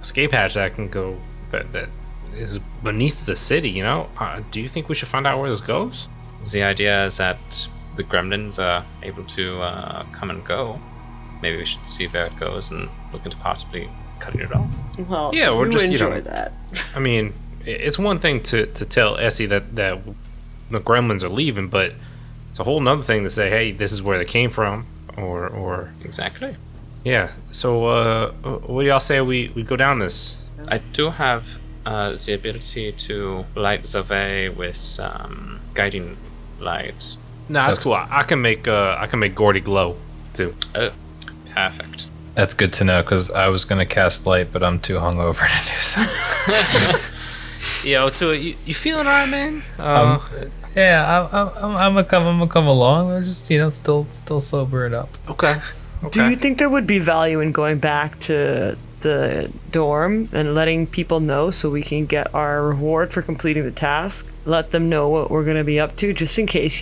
escape hatch that can go that is beneath the city. You know, do you think we should find out where this goes? The idea is that the gremlins are able to come and go. Maybe we should see where it goes and look into possibly cutting it off. Well, Yeah, we're you just, you enjoy know- that. I mean, it's one thing to tell Essie that the gremlins are leaving, but it's a whole nother thing to say, hey, this is where they came from, or Exactly. yeah. So, what do y'all say we go down this? I do have the ability to light the way with guiding light. Nah, that's cool. I can make Gordy glow too. Oh, perfect. That's good to know because I was gonna cast light, but I'm too hungover to do so. Yo, Tua, you feeling alright, man? Yeah, I'm gonna come along. I'm just still sobering up. Okay. Do you think there would be value in going back to the dorm and letting people know so we can get our reward for completing the task? Let them know what we're going to be up to just in case,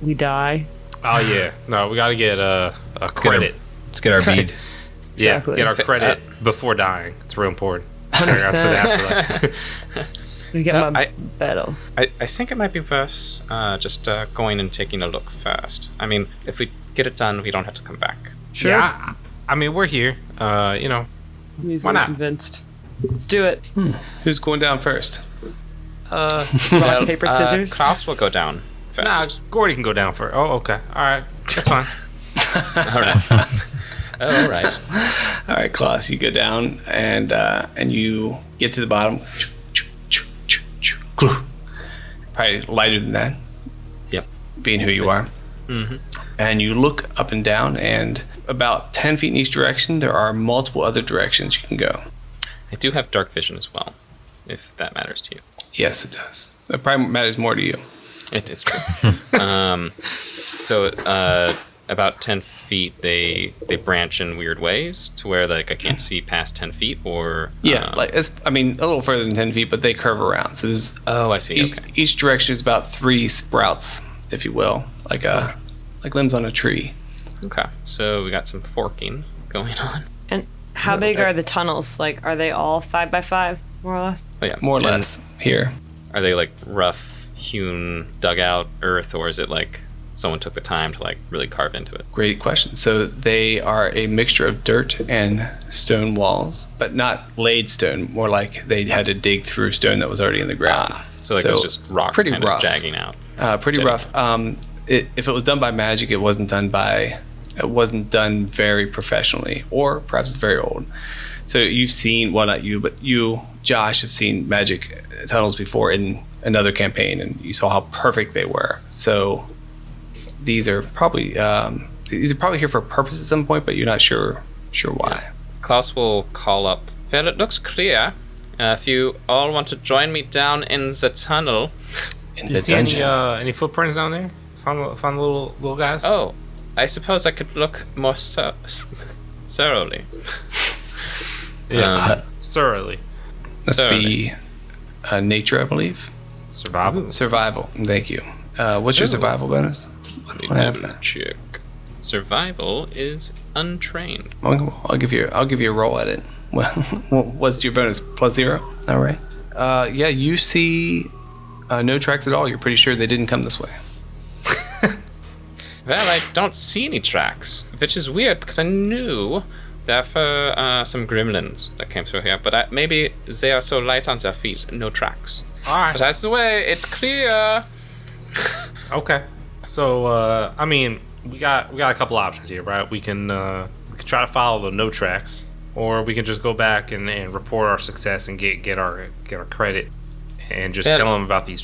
we die. Oh yeah. No, we gotta get a credit. Let's get our bead. Exactly. Yeah, get our credit before dying. It's real important. 100%. We get So my battle. I think it might be worth just going and taking a look first. I mean, if we get it done, we don't have to come back. Sure. Yeah, I mean, we're here. I'm easily Why not? convinced. Let's do it. Who's going down first? Rock, paper, scissors. Klaus will go down Nah, first. Gordy can go down for. Oh, okay. All right, that's fine. All right. All right. All right, Klaus, you go down and you get to the bottom. Probably lighter than that, Yep. being who you are. Mm-hmm. And you look up and down, and about 10 feet in each direction, there are multiple other directions you can go. I do have dark vision as well, if that matters to you. Yes, it does. That probably matters more to you. It is true. So about 10 feet, they branch in weird ways to where I can't see past 10 feet, or Yeah, a little further than 10 feet, but they curve around. So there's oh, I see. each direction is about 3 sprouts, if you will, like limbs on a tree. Okay. So we got some forking going on. And How big are the tunnels? Like, are they all 5 by 5, more or less? Oh, yeah. More or And less here. Are they like rough hewn, dug out earth, or is it like someone took the time to like really carve into it? Great question. So they are a mixture of dirt and stone walls, but not laid stone. More like they had to dig through stone that was already in the ground. So like it's just rocks pretty kind rough. of jagging out. Pretty Jetting. rough. If it was done by magic, it wasn't done very professionally, or perhaps it's very old. So you've seen, well, not you, but you, Josh, have seen magic tunnels before in another campaign, and you saw how perfect they were. So these are probably here for a purpose at some point, but you're not sure why. Klaus will call up. Well, it looks clear. If you all want to join me down in the tunnel. In You the see dungeon. any footprints down there? Found the little guys? Oh, I suppose I could look more thoroughly. Yeah. Thoroughly. Must Certainly. be nature, I believe. Survival. Survival. Thank you. What's your survival bonus? What do I have that? Check. Survival is untrained. I'll give you a roll at it. Well, what's your bonus? +0. All right. Yeah, you see no tracks at all. You're pretty sure they didn't come this way. Well, I don't see any tracks, which is weird because I knew there were some gremlins that came through here, but maybe they are so light on their feet, no tracks. All right. But that's the way. It's clear. Okay. So, I mean, we got a couple options here, right? We can try to follow the no tracks, or we can just go back and report our success and get our credit, and just tell them about these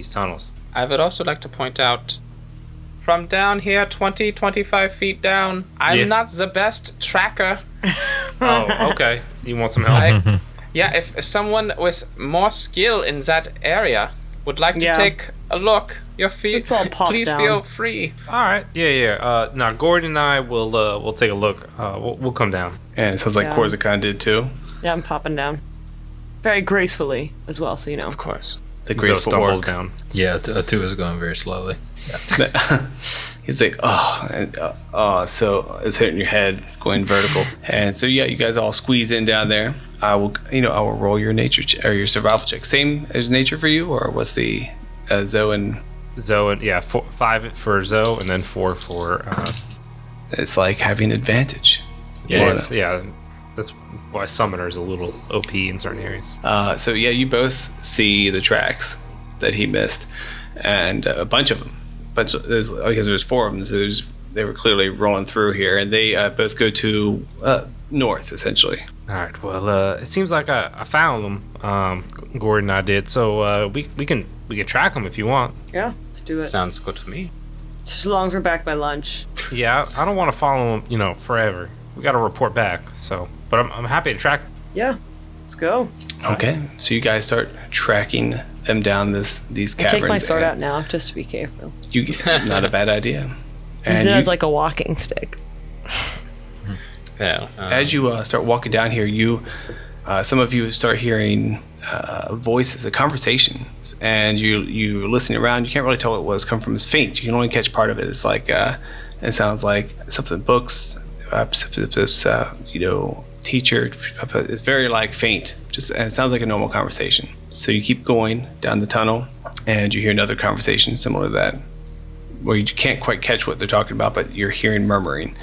tunnels. I would also like to point out, from down here, 25 feet down, I'm not the best tracker. Oh, okay. You want some help? If someone with more skill in that area would like to take a look, It's all popped please down. feel free. All right. Yeah. Now, Gordon and I will take a look. We'll come down. And it sounds like Yeah. Corsican did too. Yeah, I'm popping down. Very gracefully as well, so you know. Of course. The So graceful stumbles orc. down. Yeah, two is going very slowly. He's like, so it's hitting your head, going vertical. And so yeah, you guys all squeeze in down there. I will roll your nature or your survival check. Same as nature for you, or what's the Zoe and Zoe, and 5 for Zoe, and then 4 for. it's like having advantage. Yes. Yeah. That's why Summoner is a little OP in certain areas. So yeah, you both see the tracks that he missed, and a bunch of them. Because there's 4 of them, so they were clearly rolling through here, and they both go to north, essentially. All right. Well, it seems like I found them. Gordon and I did. So we can track them if you want. Yeah, let's do it. Sounds good for me. Just as long as we're back by lunch. Yeah, I don't want to follow them, forever. We got to report back. So, but I'm happy to track. Yeah, let's go. Okay, so you guys start tracking them down these I caverns. take my sword and out now, just to be careful. Not a bad idea. Use And it you- as like a walking stick. Well, as you start walking down here, some of you start hearing voices, a conversation, and you listening around. You can't really tell what it was come from. It's faint. You can only catch part of it. It's like it sounds like something books, teacher. It's very like faint. And it sounds like a normal conversation. So you keep going down the tunnel, and you hear another conversation similar to that, where you can't quite catch what they're talking about, but you're hearing murmuring.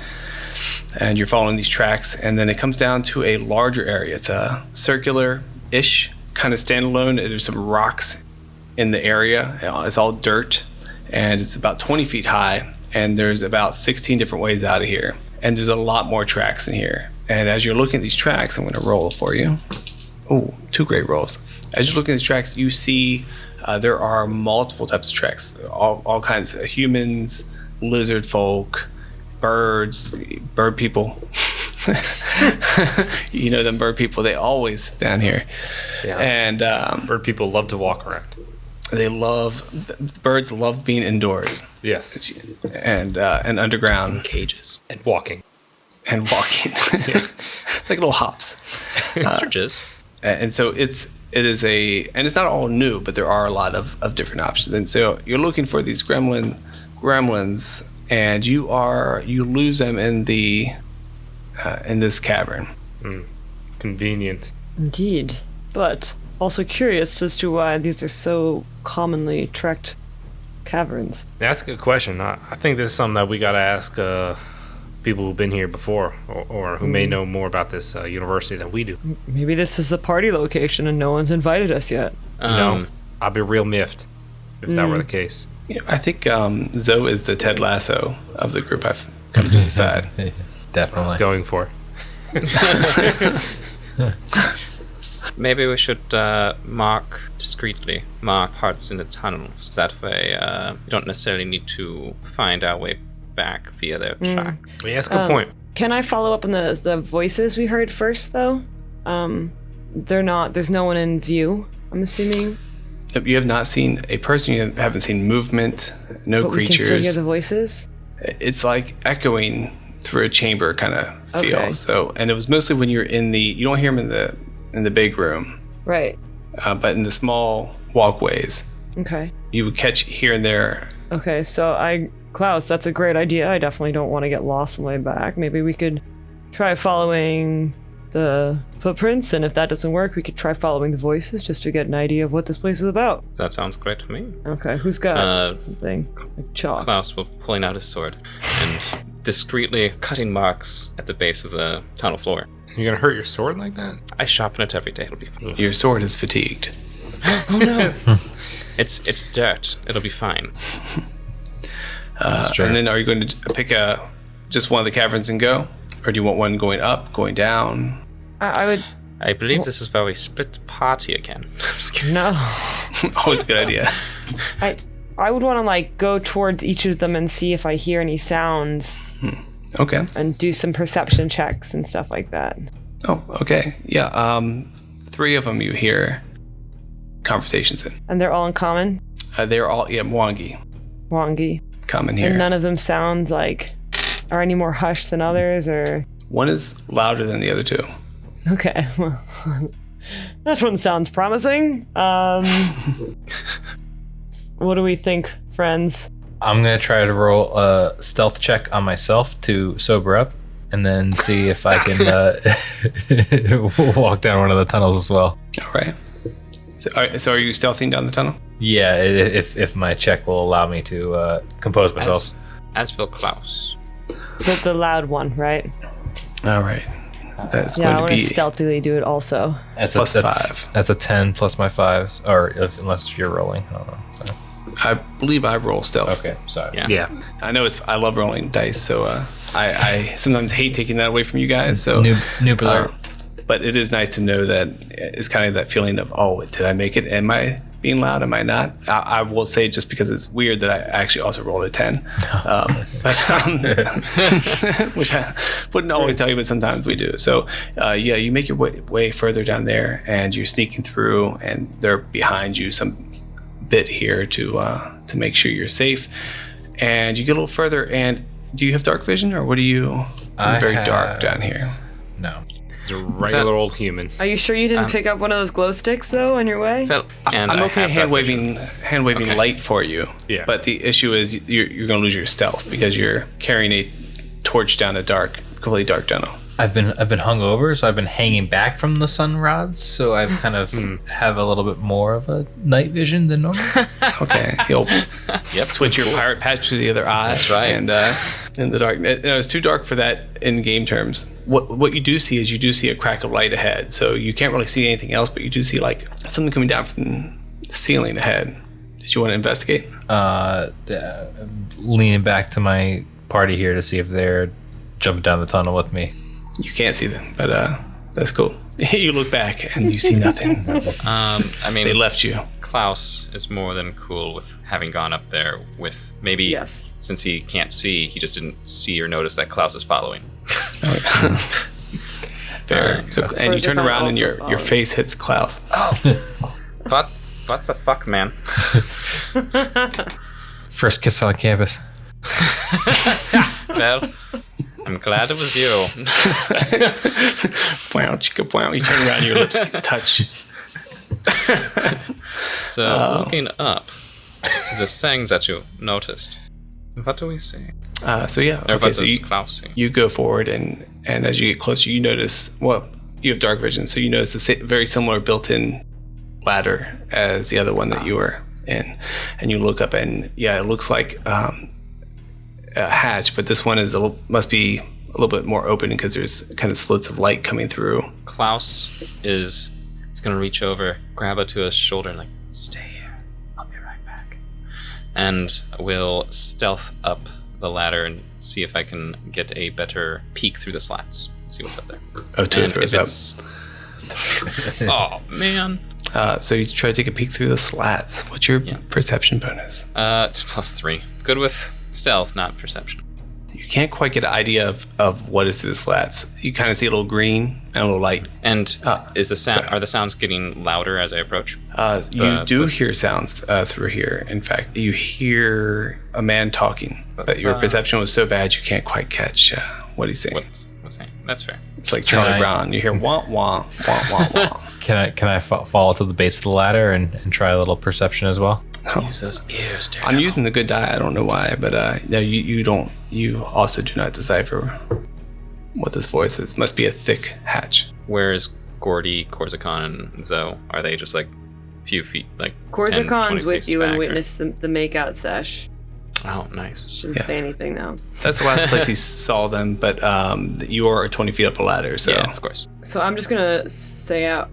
And you're following these tracks, and then it comes down to a larger area. It's a circular-ish kind of standalone. There's some rocks in the area. It's all dirt, and it's about 20 feet high, and there's about 16 different ways out of here. And there's a lot more tracks in here. And as you're looking at these tracks, I'm going to roll for you. Oh, 2 great rolls. As you're looking at these tracks, you see there are multiple types of tracks, all kinds of humans, lizard folk, birds, bird people. You know them bird people, they always down here. Yeah. And Bird people love to walk around. birds love being indoors Yes. and underground cages. And walking. and walking. Like little hops. Ostriches. And so it's not all new, but there are a lot of different options. And so you're looking for these gremlins, and you lose them in this cavern. Convenient. Indeed. But also curious as to why these are so commonly trekked caverns. That's a good question. I think this is something that we got to ask people who've been here before or who may know more about this university than we do. Maybe this is the party location and no one's invited us yet. I'd be real miffed if that were the case. Yeah, I think Zoe is the Ted Lasso of the group. I've come to decide. I was Definitely. going for. Maybe we should mark parts in the tunnel, so that way you don't necessarily need to find our way back via their track. Yeah, that's a good point. Can I follow up on the voices we heard first, though? There's no one in view, I'm assuming. You have not seen a person. You haven't seen movement. No But we can creatures. still hear the voices? It's like echoing through a chamber kind of feel. Okay. So, and it was mostly when you're you don't hear them in the big room, Right. but in the small walkways, Okay. you would catch here and there. Okay, so Klaus, that's a great idea. I definitely don't want to get lost on the way back. Maybe we could try following the footprints, and if that doesn't work, we could try following the voices just to get an idea of what this place is about. That sounds great to me. Okay, who's got something like chalk? Klaus will pulling out his sword and discreetly cutting marks at the base of the tunnel floor. You're going to hurt your sword like that? I sharpen it every day. It'll be fine. Your sword is fatigued. Oh no! It's dirt. It'll be fine. true. And then, are you going to pick just one of the caverns and go, or do you want one going up, going down? I would. I believe this is where we split the party again. I'm just kidding. No. Always a good idea. I would want to go towards each of them and see if I hear any sounds Okay. and do some perception checks and stuff like that. Oh, okay. Yeah. 3 of them you hear conversations in. And they're all in common? They're all Mwangi. Wangi. Common here. And none of them sound are any more hushed than others, or? One is louder than the other 2. Okay, well, that one sounds promising. What do we think, friends? I'm going to try to roll a stealth check on myself to sober up and then see if I can walk down one of the tunnels as well. All right. So are you stealthing down the tunnel? Yeah, if my check will allow me to compose myself. As for Klaus. The loud one, right? All right. That's Yeah, I going want to to be stealthily do it also. plus 5. That's a 10 plus my 5s, or unless you're rolling. I don't know. Sorry. I believe I roll stealth. Okay, sorry. Yeah. I know I love rolling dice, so I sometimes hate taking that away from you guys. So Noob alert. but it is nice to know that it's kind of that feeling of, oh, did I make it? Am I being loud? Am I not? I will say, just because it's weird, that I actually also rolled a 10, which I wouldn't always tell you, but sometimes we do. So you make your way further down there, and you're sneaking through, and they're behind you some bit here to make sure you're safe. And you get a little further, and do you have dark vision, or what do you? It's very dark down here. No. He's a regular old human. Are you sure you didn't pick up one of those glow sticks, though, on your way? And I'm I okay have hand that vision. waving Okay. light for you. Yeah. But the issue is you're going to lose your stealth because you're carrying a torch down a completely dark tunnel. I've been hungover, so I've been hanging back from the sun rods, so I've kind of have a little bit more of a night vision than normal. Okay. You'll Yep. switch your pirate patch to the other eye. That's right. And in the dark, it's too dark for that in game terms. What you do see is a crack of light ahead, so you can't really see anything else, but you do see something coming down from the ceiling ahead. Did you want to investigate? Leaning back to my party here to see if they're jumping down the tunnel with me. You can't see them, but that's cool. You look back and you see nothing. I mean, They left you. Klaus is more than cool with having gone up there with maybe Yes. since he can't see, he just didn't see or notice that Klaus is following. Fair. And you turn Further around and also your following. face hits Klaus. What the fuck, man? First kiss on campus. Well, I'm glad it was you. Wow, chicka, wow. You turn around, your lips touch. So looking up to the things that you noticed, What do we see? So yeah, Or okay. what So does Klaus see? you go forward, and as you get closer, you notice. Well, you have dark vision, so you notice a very similar built-in ladder as the other one that you were in, and you look up, and yeah, it looks like a hatch, but this one must be a little bit more open because there's kind of slits of light coming through. Klaus is going to reach over, grab her to his shoulder, and like, stay here. I'll be right back. And we'll stealth up the ladder and see if I can get a better peek through the slats. See what's up there. Oh, two throws up. Oh, man. So you try to take a peek through the slats. What's your perception bonus? It's +3. Good with stealth, not perception. You can't quite get an idea of what is through the slats. You kind of see a little green and a little light. And is the sound? Are the sounds getting louder as I approach? You do hear sounds through here. In fact, you hear a man talking, but your perception was so bad you can't quite catch what he's saying. What's saying? That's fair. It's like Charlie Brown. You hear wah wah wah wah wah. Can I fall to the base of the ladder and try a little perception as well? Use those ears, Daredevil. I'm using the good die. I don't know why, but no, you don't. You also do not decipher what this voice is. Must be a thick hatch. Where's Gordy, Corsican, and Zoe? Are they just like a few feet, like 10, Corsican's 20 with paces you and back, or- witnessed the makeout sesh. Oh, nice. Shouldn't say anything though. That's the last place you saw them, but you are 20 feet up a ladder, so Yeah, of course. So I'm just gonna say out,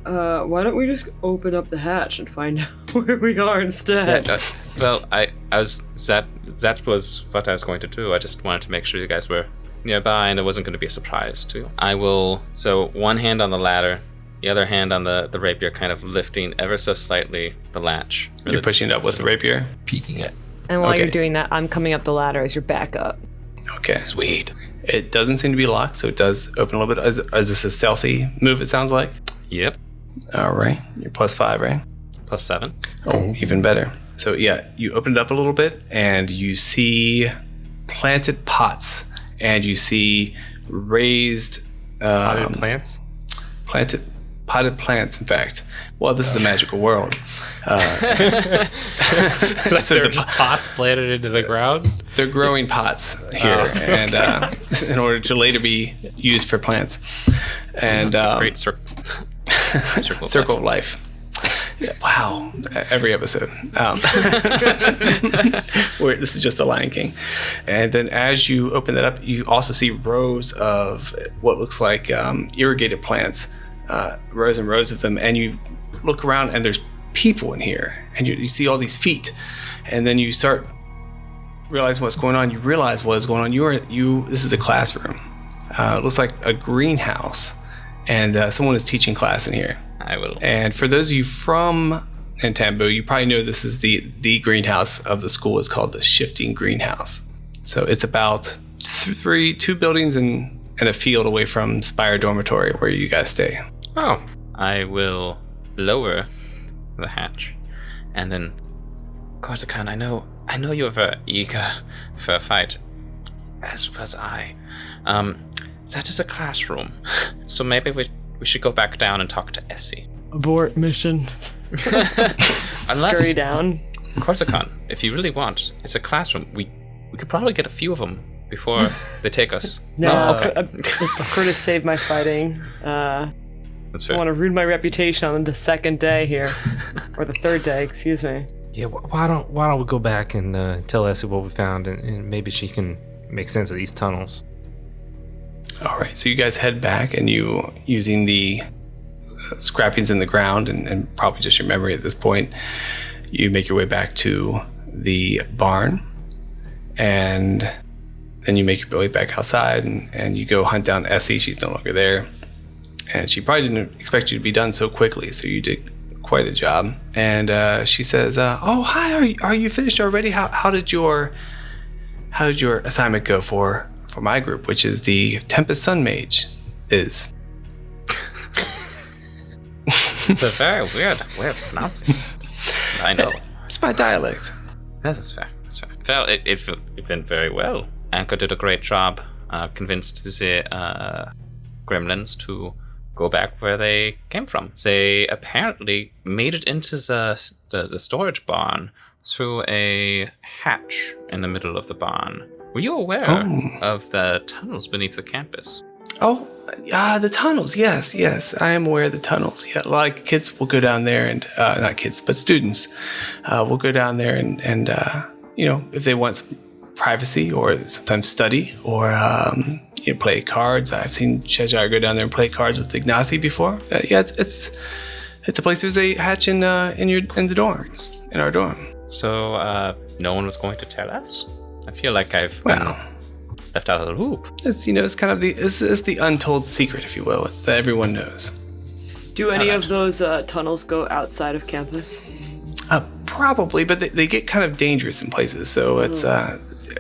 why don't we just open up the hatch and find out where we are instead? Well, I was that was what I was going to do. I just wanted to make sure you guys were nearby and it wasn't going to be a surprise to you. I will. So one hand on the ladder, the other hand on the rapier, kind of lifting ever so slightly the latch. you're pushing it up with the rapier. Peeking it. And while Okay. you're doing that, I'm coming up the ladder as your backup. Okay. Sweet. It doesn't seem to be locked, so it does open a little bit. Is this a stealthy move, it sounds like? Yep. All right. You're +5, right? +7. Oh, even better. So, yeah, you open it up a little bit, and you see planted pots, and you see raised... Potted plants? Potted plants, in fact. Well, this is a magical world. They're just pots planted into the ground? They're growing pots here, and in order to later be used for plants. And It's a great circle of life. Yeah, wow, every episode. This is just the Lion King. And then as you open that up, you also see rows of what looks like irrigated plants, rows and rows of them. And you look around and there's people in here, and you see all these feet. And then you start realizing what's going on. You realize what's going on. This is a classroom. It looks like a greenhouse, and someone is teaching class in here. I will. And for those of you from Antambo, you probably know this is the greenhouse of the school. It's called the Shifting Greenhouse. So it's about two buildings and a field away from Spire Dormitory, where you guys stay. Oh. I will lower the hatch, and then, Corsican, I know you're very eager for a fight, as was I. That is a classroom, so maybe we should go back down and talk to Essie. Abort mission. Scurry down. Corsican, if you really want, it's a classroom. We could probably get a few of them before they take us. Okay. I prefer to save my fighting. That's I fair. want to ruin my reputation on the second day here, or the third day, excuse me. Yeah, why don't we go back and tell Essie what we found, and maybe she can make sense of these tunnels. All right, so you guys head back, and you, using the scrappings in the ground and probably just your memory at this point, you make your way back to the barn, and then you make your way back outside, and you go hunt down Essie. She's no longer there, and she probably didn't expect you to be done so quickly, so you did quite a job. And she says, "Oh, hi, are you finished already? How did your assignment go for my group, which is the Tempest Sun Mage is?" It's a very weird way of pronouncing it. I know. It's my dialect. That's fair. Well, it went very well. Anchor did a great job. Convinced the gremlins to go back where they came from. They apparently made it into the storage barn through a hatch in the middle of the barn. Were you aware of the tunnels beneath the campus? Oh, the tunnels. Yes. I am aware of the tunnels. Yeah, a lot of kids will go down there and, not kids, but students will go down there and if they want some privacy or sometimes study or play cards. I've seen Cheshire go down there and play cards with Ignacy before. It's a place. There's a hatch in the dorms, in our dorm. So, no one was going to tell us? I feel like I've been left out of the loop. It's kind of it's the untold secret, if you will. It's that everyone knows. Do any of those tunnels go outside of campus? Probably, but they get kind of dangerous in places. So it's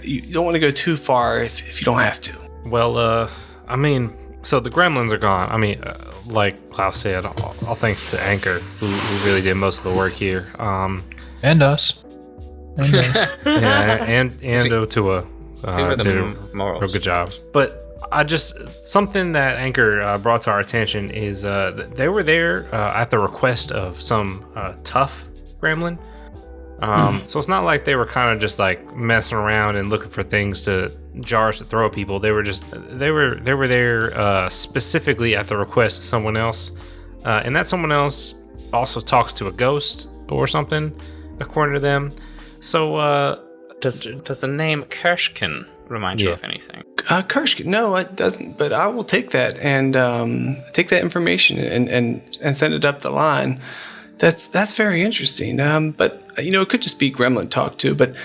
you don't want to go too far if you don't have to. Well, so the gremlins are gone. Like Klaus said, all thanks to Anchor, who really did most of the work here. And us. Yeah, and Otua did a real good job. But something that Anchor brought to our attention is they were there at the request of some tough gremlin. So it's not like they were kind of just like messing around and looking for jars to throw at people. They were there specifically at the request of someone else, and that someone else also talks to a ghost or something, according to them. So does the name Kershkin remind you of anything? Kershkin? No, it doesn't. But I will take that and take that information and send it up the line. That's very interesting. But it could just be gremlin talk too. But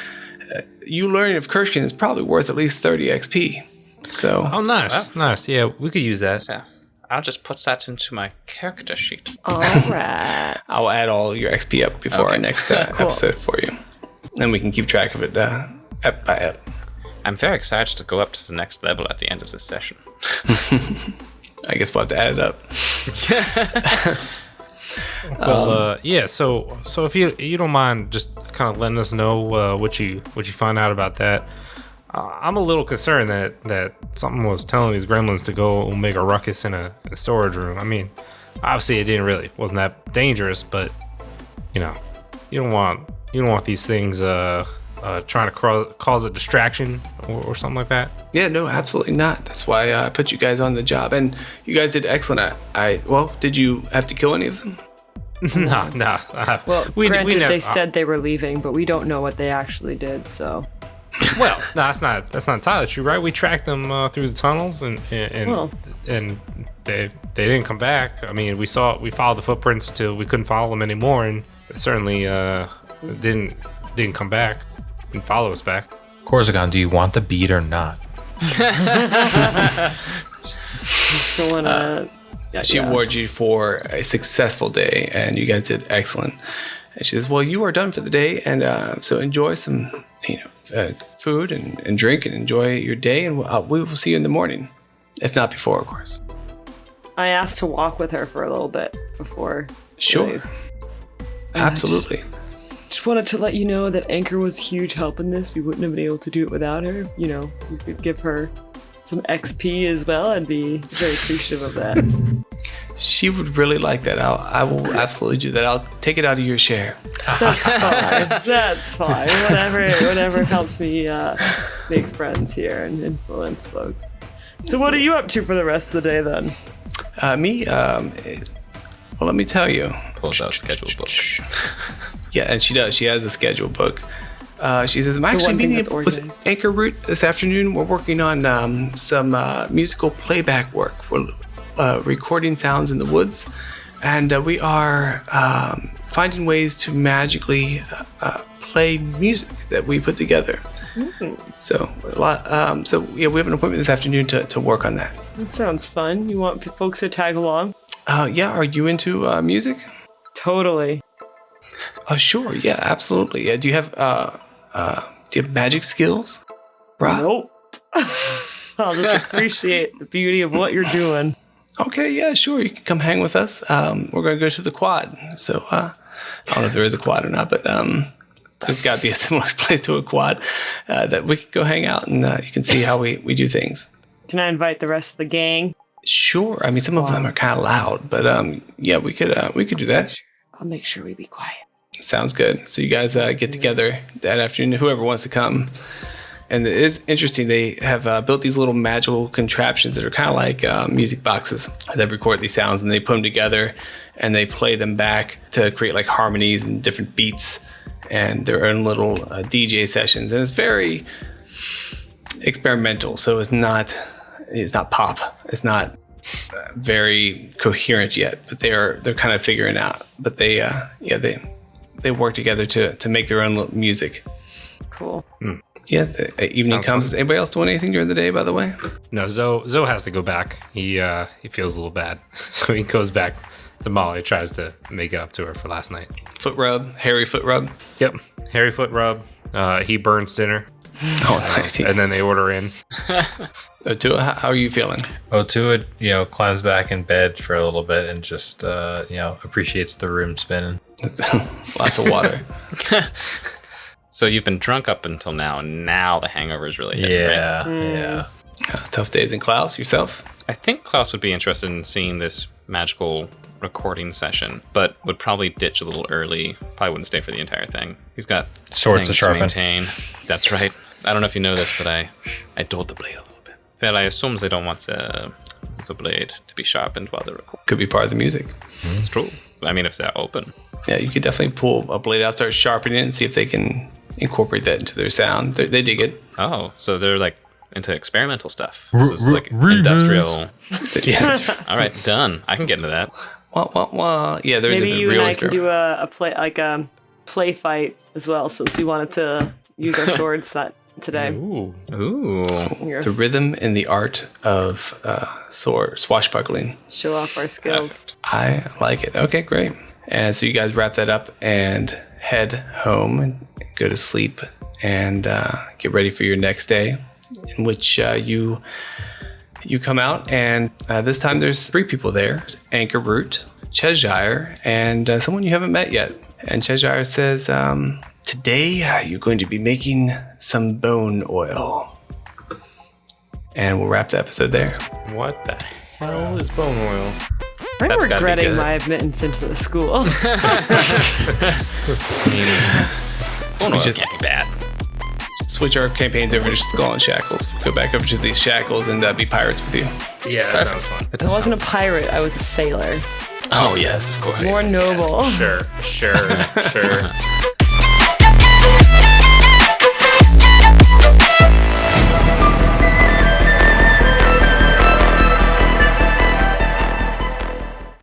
you learning of Kershkin is probably worth at least 30 XP. So. Oh, nice. Yeah, we could use that. So I'll just put that into my character sheet. All right. I'll add all your XP up before our next episode for you. And we can keep track of it ep by ep. I'm very excited to go up to the next level at the end of this session. I guess we'll have to add it up. Well, So if you don't mind, just kind of letting us know what you find out about that. I'm a little concerned that something was telling these gremlins to go and make a ruckus in a storage room. Obviously it wasn't that dangerous, but you don't want these things trying to cause a distraction or something like that. Yeah, no, absolutely not. That's why I put you guys on the job, and you guys did excellent. Did you have to kill any of them? No. Well, granted, they said they were leaving, but we don't know what they actually did. So. Well, no, that's not entirely true, right? We tracked them through the tunnels, and they didn't come back. We followed the footprints till we couldn't follow them anymore, and they certainly didn't come back and follow us back. Corsican, do you want the beat or not? She awarded you for a successful day, and you guys did excellent. And she says, "Well, you are done for the day, and so enjoy some, food and drink, and enjoy your day, and we will see you in the morning, if not before, of course." I asked to walk with her for a little bit before. Sure. Absolutely. Just wanted to let you know that Anchor was a huge help in this. We wouldn't have been able to do it without her. We could give her some XP as well. I'd be very appreciative of that. She would really like that. I will absolutely do that. I'll take it out of your share. That's fine. That's fine. Whatever helps me make friends here and influence folks. So what are you up to for the rest of the day then? Me? Well, let me tell you. Pulls out schedule book. Yeah, and she does. She has a schedule book. She says, "I'm actually meeting with Anchor Root this afternoon. We're working on some musical playback work. We're recording sounds in the woods, and we are finding ways to magically play music that we put together." Mm-hmm. So we have an appointment this afternoon to work on that. That sounds fun. You want folks to tag along? Yeah. Are you into music? Totally. Sure. Yeah, absolutely. Do you have magic skills, Rob? Nope. I'll just appreciate the beauty of what you're doing. Okay, yeah, sure. You can come hang with us. We're going to go to the quad. So I don't know if there is a quad or not, but there's got to be a similar place to a quad that we can go hang out, and you can see how we do things. Can I invite the rest of the gang? Sure. Some of them are kind of loud, but yeah, we could do that. I'll make sure we be quiet. Sounds good. So you guys get together that afternoon, whoever wants to come. And it is interesting. They have built these little magical contraptions that are kind of like music boxes. They record these sounds and they put them together and they play them back to create like harmonies and different beats and their own little DJ sessions. And it's very experimental. So it's not pop. It's not very coherent yet, but they're kind of figuring out. But they work together to make their own music. Cool. Yeah, the evening Sounds comes. fun. Is anybody else doing anything during the day, by the way? No, Zoe has to go back. He feels a little bad, so he goes back to Molly. Tries to make it up to her for last night. Foot rub, hairy foot rub. Yep, hairy foot rub. He burns dinner, Oh, nice. and then they order in. Tua, how are you feeling? Otua, climbs back in bed for a little bit and just, appreciates the room spinning. Lots of water. So you've been drunk up until now, and now the hangover is really hitting, right? Yeah. Tough days in Klaus. Yourself? I think Klaus would be interested in seeing this magical recording session, but would probably ditch a little early. Probably wouldn't stay for the entire thing. He's got Swords things to sharpen. maintain. That's right. I don't know if you know this, but I dulled the blade a little bit. Well, I assume they don't want the blade to be sharpened while they record. Could be part of the music. It's true. I mean, if they're open. Yeah, you could definitely pull a blade out, start sharpening it, and see if they can incorporate that into their sound. They dig it. Oh, so they're like into experimental stuff. So it's like industrial. Yeah. All right, done. I can get into that. Wah, wah, wah. Yeah, they're Maybe into the you real and I can experiment. do a play fight as well, since we wanted to use our swords today. Ooh. Yes. The rhythm and the art of swashbuckling. Show off our skills. I like it. Okay, great. And so you guys wrap that up and head home and go to sleep and get ready for your next day, in which you come out, and this time there's 3 people there. There's Anchor Root, Cheshire, and someone you haven't met yet. And Cheshire says, today you're going to be making some bone oil. And we'll wrap the episode there. What the hell is bone oil? I'm That's gotta be regretting good. my admittance into the school. Bone oil just- can't be bad. Switch our campaigns over to Skull and Shackles. Go back over to these shackles and be pirates with you. Yeah, that sounds fun. I wasn't a pirate, I was a sailor. Oh, yes, of course. More noble. Sure.